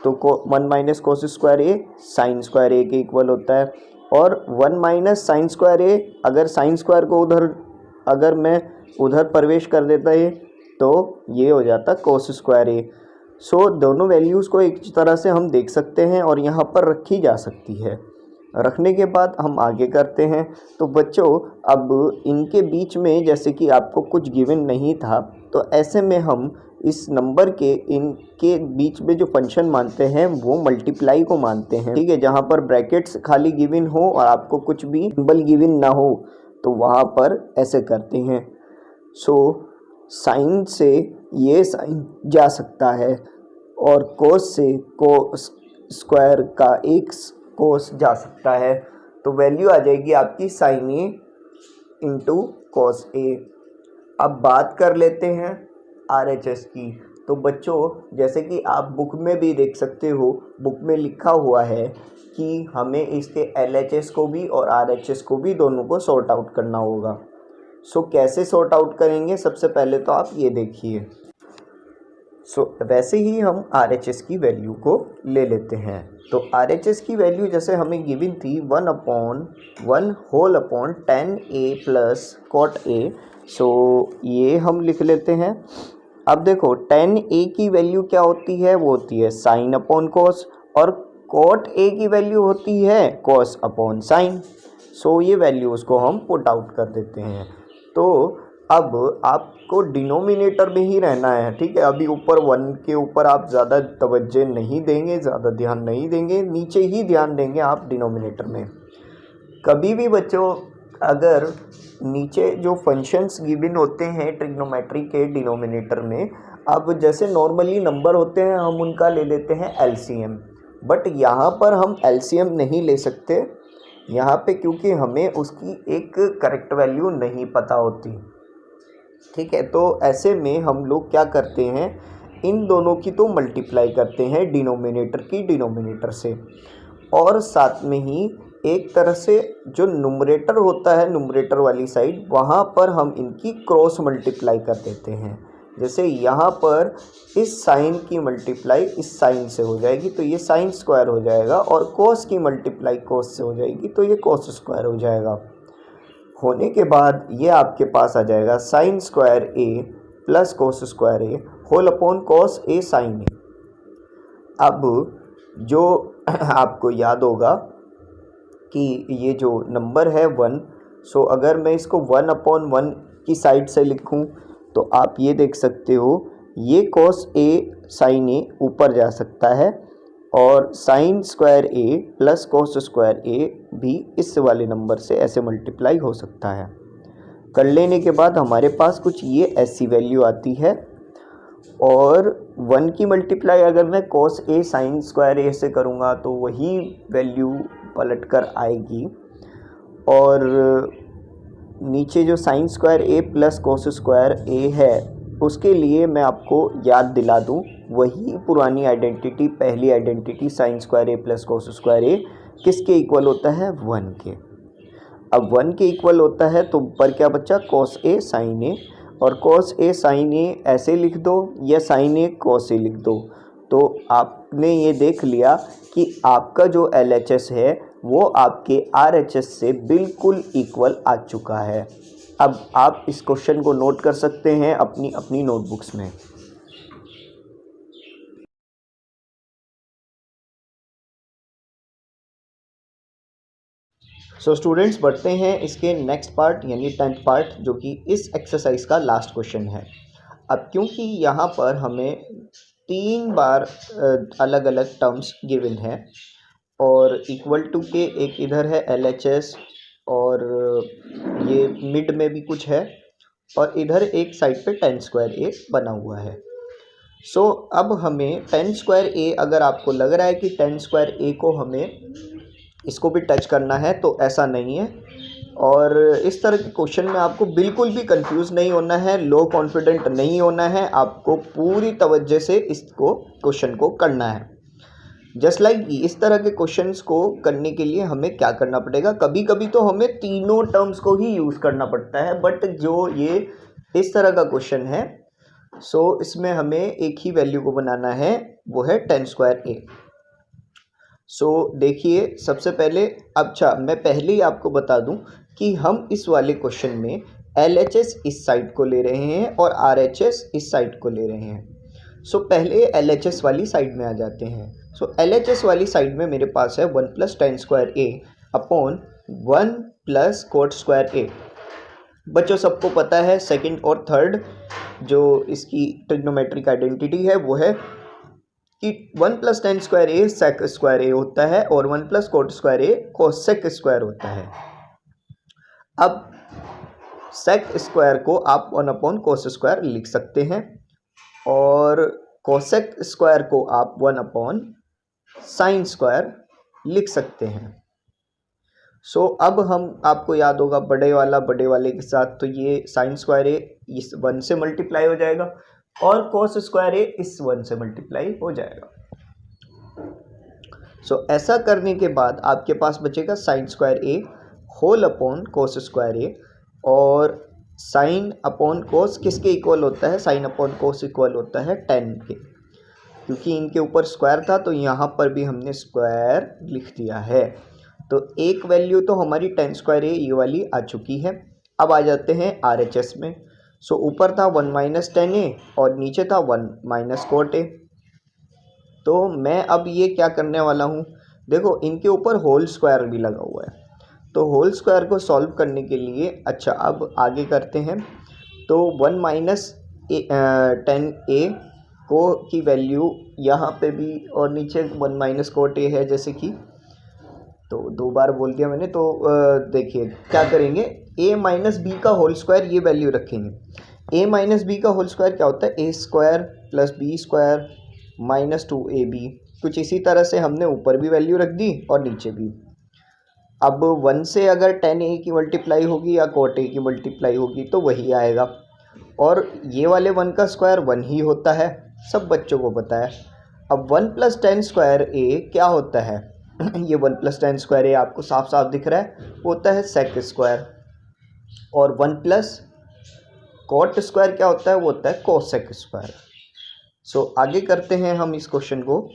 तो 1 माइनस कोस स्क्वायर ए साइन स्क्वायर ए के इक्वल होता है, और 1 माइनस साइन स्क्वायर ए, अगर साइन स्क्वायर को अगर मैं उधर प्रवेश कर देता है तो ये हो जाता कोस स्क्वायर ए। सो दोनों वैल्यूज़ को एक तरह से हम देख सकते हैं और यहाँ पर रखी जा सकती है। रखने के बाद हम आगे करते हैं। तो बच्चों अब इनके बीच में जैसे कि आपको कुछ गिवन नहीं था, तो ऐसे में हम इस नंबर के इनके बीच में जो फंक्शन मानते हैं वो मल्टीप्लाई को मानते हैं, ठीक है। जहाँ पर ब्रैकेट्स खाली गिवन हो और आपको कुछ भी सिंबल गिवन ना हो तो वहाँ पर ऐसे करते हैं। सो साइन से ये साइन जा सकता है और कोस से कोस स्क्वायर का एक कोस जा सकता है, तो वैल्यू आ जाएगी आपकी sign A into cos A. अब बात कर लेते हैं RHS की। तो बच्चों जैसे कि आप बुक में भी देख सकते हो, बुक में लिखा हुआ है कि हमें इसके LHS को भी और RHS को भी दोनों को सॉर्ट आउट करना होगा। सो कैसे सॉर्ट आउट करेंगे, सबसे पहले तो आप ये देखिए। वैसे ही हम RHS की वैल्यू को ले लेते हैं। तो RHS की वैल्यू जैसे हमें गिवन थी 1/1 whole upon 10a plus cot a। So ये हम लिख लेते हैं। अब देखो 10a की वैल्यू क्या होती है, वो होती है साइन अपॉन कोस, और कॉट a की वैल्यू होती है कोस अपॉन साइन। सो ये वैल्यूज़ को हम पुट आउट कर देते हैं। तो अब आपको डिनोमिनेटर में ही रहना है, ठीक है। अभी ऊपर 1 के ऊपर आप ज़्यादा तवज्जो नहीं देंगे, ज़्यादा ध्यान नहीं देंगे, नीचे ही ध्यान देंगे आप डिनोमिनेटर में। कभी भी बच्चों अगर नीचे जो फंक्शंस गिवन होते हैं ट्रिग्नोमेट्री के डिनोमिनेटर में, अब जैसे नॉर्मली नंबर होते हैं हम उनका ले लेते हैं LCM, बट यहाँ पर हम LCM नहीं ले सकते यहाँ पे, क्योंकि हमें उसकी एक करेक्ट वैल्यू नहीं पता होती, ठीक है। तो ऐसे में हम लोग क्या करते हैं, इन दोनों की तो मल्टीप्लाई करते हैं डिनोमिनेटर की डिनोमिनेटर से, और साथ में ही एक तरह से जो नुमरेटर होता है, नुमरेटर वाली साइड, वहाँ पर हम इनकी क्रॉस मल्टीप्लाई कर देते हैं। जैसे यहाँ पर इस साइन की मल्टीप्लाई इस साइन से हो जाएगी तो ये साइन स्क्वायर हो जाएगा, और कोस की मल्टीप्लाई कोस से हो जाएगी तो ये कोस स्क्वायर हो जाएगा। होने के बाद ये आपके पास आ जाएगा sign square A plus cos square A whole upon cos A sign ए। अब जो आपको याद होगा कि ये जो नंबर है 1, सो अगर मैं इसको 1/1 की साइड से लिखूं तो आप ये देख सकते हो ये कोस ए साइन ए ऊपर जा सकता है, और sign square A plus cos square ए भी इस वाले नंबर से ऐसे मल्टीप्लाई हो सकता है। कर लेने के बाद हमारे पास कुछ ये ऐसी वैल्यू आती है, और 1 की मल्टीप्लाई अगर मैं कोस ए साइन स्क्वायर ए से करूँगा तो वही वैल्यू पलट कर आएगी, और नीचे जो sign square A plus cos square ए है उसके लिए मैं आपको याद दिला दूं, वही पुरानी आइडेंटिटी, पहली identity sign square A plus cos square ए किसके इक्वल होता है, 1 के। अब 1 के इक्वल होता है तो ऊपर क्या बच्चा, कोस ए साइन ए, और कोस ए साइन ए ऐसे लिख दो या साइन ए कोस ए लिख दो। तो आपने ये देख लिया कि आपका जो LHS है वो आपके RHS से बिल्कुल इक्वल आ चुका है। अब आप इस क्वेश्चन को नोट कर सकते हैं अपनी अपनी नोटबुक्स में। सो स्टूडेंट्स बढ़ते हैं इसके नेक्स्ट पार्ट यानी 10th पार्ट, जो कि इस एक्सरसाइज का लास्ट क्वेश्चन है। अब क्योंकि यहाँ पर हमें 3 बार अलग अलग टर्म्स गिवन है, और इक्वल टू के एक इधर है LHS, और ये मिड में भी कुछ है, और इधर एक साइड पे 10 स्क्वायर ए बना हुआ है। सो अब हमें 10 स्क्वायर ए, अगर आपको लग रहा है कि 10 स्क्वायर ए को हमें इसको भी टच करना है, तो ऐसा नहीं है। और इस तरह के क्वेश्चन में आपको बिल्कुल भी कंफ्यूज नहीं होना है, लो कॉन्फिडेंट नहीं होना है, आपको पूरी तवज्जो से इसको क्वेश्चन को करना है। जस्ट लाइक इस तरह के क्वेश्चंस को करने के लिए हमें क्या करना पड़ेगा, कभी कभी तो हमें तीनों टर्म्स को ही यूज़ करना पड़ता है, बट जो ये इस तरह का क्वेश्चन है, सो इसमें हमें एक ही वैल्यू को बनाना है, वो है टेन स्क्वायर ए। सो देखिए सबसे पहले, अच्छा मैं पहले ही आपको बता दूं कि हम इस वाले क्वेश्चन में LHS इस साइड को ले रहे हैं और RHS इस साइड को ले रहे हैं। सो पहले LHS वाली साइड में आ जाते हैं। सो LHS वाली साइड में मेरे पास है 1 + tan स्क्वायर ए अपॉन 1 + cot स्क्वायर ए। बच्चों सबको पता है सेकंड और थर्ड जो इसकी ट्रिग्नोमेट्रिक आइडेंटिटी है वो है कि 1 + tan स्क्वायर ए sec स्क्वायर ए होता है और 1 + cot स्क्वायर ए cosec स्क्वायर होता है। अब sec स्क्वायर को आप 1/cos स्क्वायर लिख सकते हैं और cosec स्क्वायर को आप 1/sin स्क्वायर लिख सकते हैं। सो अब हम आपको याद होगा बड़े वाले के साथ, तो ये sin स्क्वायर ए इस 1 से मल्टीप्लाई हो जाएगा और cos स्क्वायर ए इस 1 से मल्टीप्लाई हो जाएगा। सो ऐसा करने के बाद आपके पास बचेगा sin स्क्वायर ए होल अपॉन cos स्क्वायर ए, और sin अपॉन cos किसके इक्वल होता है? sin अपॉन cos इक्वल होता है tan के, क्योंकि इनके ऊपर स्क्वायर था तो यहाँ पर भी हमने स्क्वायर लिख दिया है। तो एक वैल्यू तो हमारी tan स्क्वायर ए ये वाली आ चुकी है। अब आ जाते हैं RHS में। सो ऊपर था 1 - tan ए और नीचे था 1 - cot ए। तो मैं अब ये क्या करने वाला हूँ, देखो इनके ऊपर होल स्क्वायर भी लगा हुआ है, तो होल स्क्वायर को सॉल्व करने के लिए अच्छा अब आगे करते हैं। तो 1 - tan ए को की वैल्यू यहाँ पे भी और नीचे 1 - cot ए है, जैसे कि तो 2 बार बोल दिया मैंने। तो देखिए क्या करेंगे, a - b का होल स्क्वायर ये वैल्यू रखेंगे। a - b का होल स्क्वायर क्या होता है? a square plus b square minus 2ab। कुछ इसी तरह से हमने ऊपर भी वैल्यू रख दी और नीचे भी। अब 1 से अगर tan a की मल्टीप्लाई होगी या cot a की मल्टीप्लाई होगी तो वही आएगा, और ये वाले 1 का स्क्वायर 1 ही होता है, सब बच्चों को पता है। अब 1 + tan स्क्वायर ए क्या होता है? ये 1 + tan स्क्वायर ए आपको साफ साफ दिख रहा है, वो होता है sec स्क्वायर, और 1 + cot स्क्वायर क्या होता है? वो होता है cosec स्क्वायर। सो आगे करते हैं हम इस क्वेश्चन को।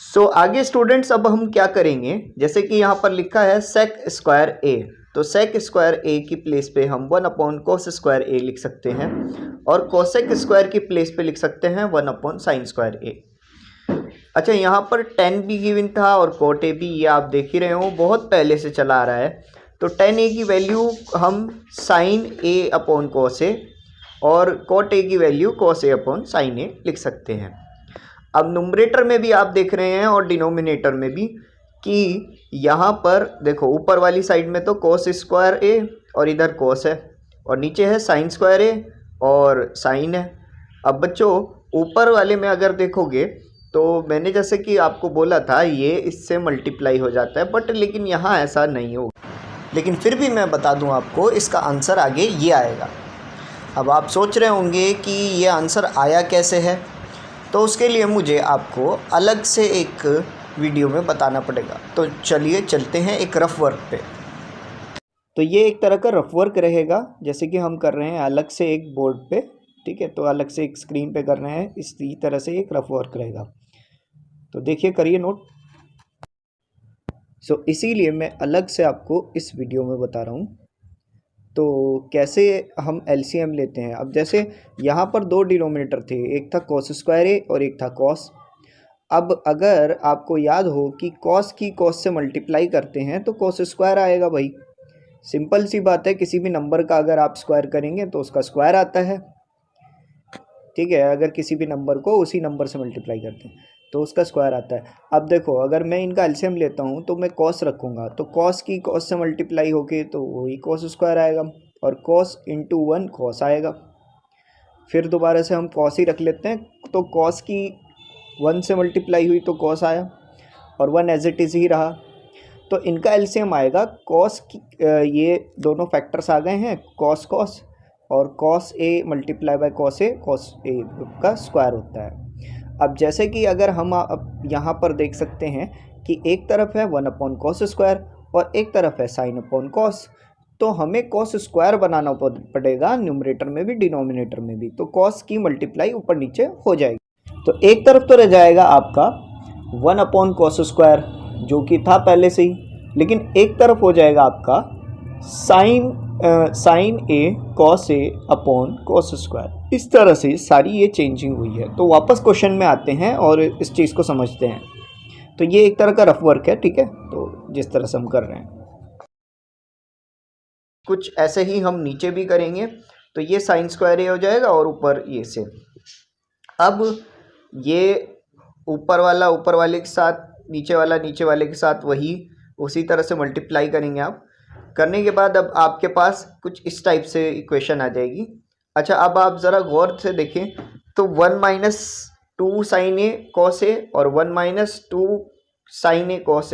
सो आगे स्टूडेंट्स अब हम क्या करेंगे, जैसे कि यहाँ पर लिखा है sec स्क्वायर ए, तो sec स्क्वायर ए की प्लेस पे हम 1/cos स्क्वायर ए लिख सकते हैं, और cosec स्क्वायर की प्लेस पे लिख सकते हैं 1/sin स्क्वायर ए। अच्छा यहाँ पर tan भी गिवन था और cot a भी, ये आप देख ही रहे हो बहुत पहले से चला आ रहा है। तो tan a की वैल्यू हम sin a/cos a और cot a की वैल्यू cos a/sin a लिख सकते हैं। अब नुमरेटर में भी आप देख रहे हैं और डिनोमिनेटर में भी कि यहाँ पर देखो ऊपर वाली साइड में तो cos स्क्वायर a और इधर cos है, और नीचे है sin स्क्वायर a और sin है। अब बच्चों ऊपर वाले में अगर देखोगे तो मैंने जैसे कि आपको बोला था ये इससे मल्टीप्लाई हो जाता है, बट लेकिन यहाँ ऐसा नहीं होगा। लेकिन फिर भी मैं बता दूं आपको, इसका आंसर आगे ये आएगा। अब आप सोच रहे होंगे कि ये आंसर आया कैसे है, तो उसके लिए मुझे आपको अलग से एक वीडियो में बताना पड़ेगा। तो चलिए चलते हैं एक रफ वर्क पे। तो ये एक तरह का रफ वर्क रहेगा, जैसे कि हम कर रहे हैं अलग से एक बोर्ड पे, ठीक है, तो अलग से एक स्क्रीन पे कर रहे हैं, इसी तरह से एक रफ वर्क रहेगा। तो देखिए करिए नोट। सो इसीलिए मैं अलग से आपको इस वीडियो में बता रहा हूँ। तो कैसे हम एलसीएम लेते हैं। अब जैसे यहाँ पर 2 डिनोमिनेटर थे, एक था cos स्क्वायर ए और एक था cos। अब अगर आपको याद हो कि cos की cos से मल्टीप्लाई करते हैं तो cos स्क्वायर आएगा भाई, सिंपल सी बात है। किसी भी नंबर का अगर आप स्क्वायर करेंगे तो उसका स्क्वायर आता है, ठीक है। अगर किसी भी नंबर को उसी नंबर से मल्टीप्लाई करते हैं तो उसका स्क्वायर आता है। अब देखो अगर मैं इनका एलसीएम लेता हूँ तो मैं cos रखूँगा, तो cos की cos से मल्टीप्लाई होके तो वही cos स्क्वायर आएगा, और cos × 1 cos आएगा। फिर दोबारा से हम cos ही रख लेते हैं, तो cos की 1 से मल्टीप्लाई हुई तो cos आया, और 1 एज इट इज़ ही रहा। तो इनका एलसीएम आएगा cos की, ये दोनों फैक्टर्स आ गए हैं cos cos, और cos a × cos a का स्क्वायर होता है। अब जैसे कि अगर हम अब यहाँ पर देख सकते हैं कि एक तरफ है 1/cos स्क्वायर और एक तरफ है sin/cos, तो हमें cos स्क्वायर बनाना पड़ेगा न्यूमरेटर में भी डिनोमिनेटर में भी, तो cos की मल्टीप्लाई ऊपर नीचे हो जाएगी। तो एक तरफ तो रह जाएगा आपका 1/cos² जो कि था पहले से ही, लेकिन एक तरफ हो जाएगा आपका sign A cos A upon cos²। इस तरह से सारी ये चेंजिंग हुई है। तो वापस क्वेश्चन में आते हैं और इस चीज़ को समझते हैं। तो ये एक तरह का रफ वर्क है, ठीक है, तो जिस तरह से हम कर रहे हैं कुछ ऐसे ही हम नीचे भी करेंगे। तो ये sin² हो जाएगा और ऊपर ये से। अब ये ऊपर वाले के साथ नीचे वाले के साथ वही उसी तरह से मल्टीप्लाई करेंगे आप। करने के बाद अब आपके पास कुछ इस टाइप से इक्वेशन आ जाएगी। अच्छा, अब आप ज़रा गौर से देखें तो 1-2 sin a cos a और 1-2 sin a cos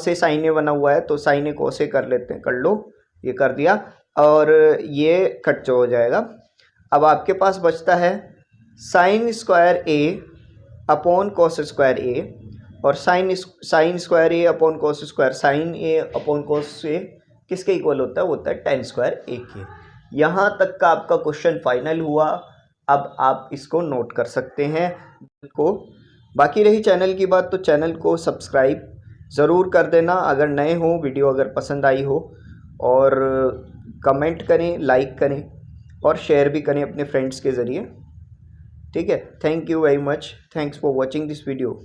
a sin a बना हुआ है, तो sin a cos a कर लेते हैं, कर लो, ये कर दिया और ये कट हो जाएगा। अब आपके पास बचता है sin² a upon cos² a और sin² a upon cos², sin a upon cos a किसके इक्वल होता है? वो होता है tan² a के। यहाँ तक का आपका क्वेश्चन फाइनल हुआ। अब आप इसको नोट कर सकते हैं को। बाकी रही चैनल की बात, तो चैनल को सब्सक्राइब ज़रूर कर देना अगर नए हो, वीडियो अगर पसंद आई हो, और कमेंट करें, लाइक करें और शेयर भी करें अपने फ्रेंड्स के ज़रिए, ठीक है। Thank you very much, thanks for watching this video.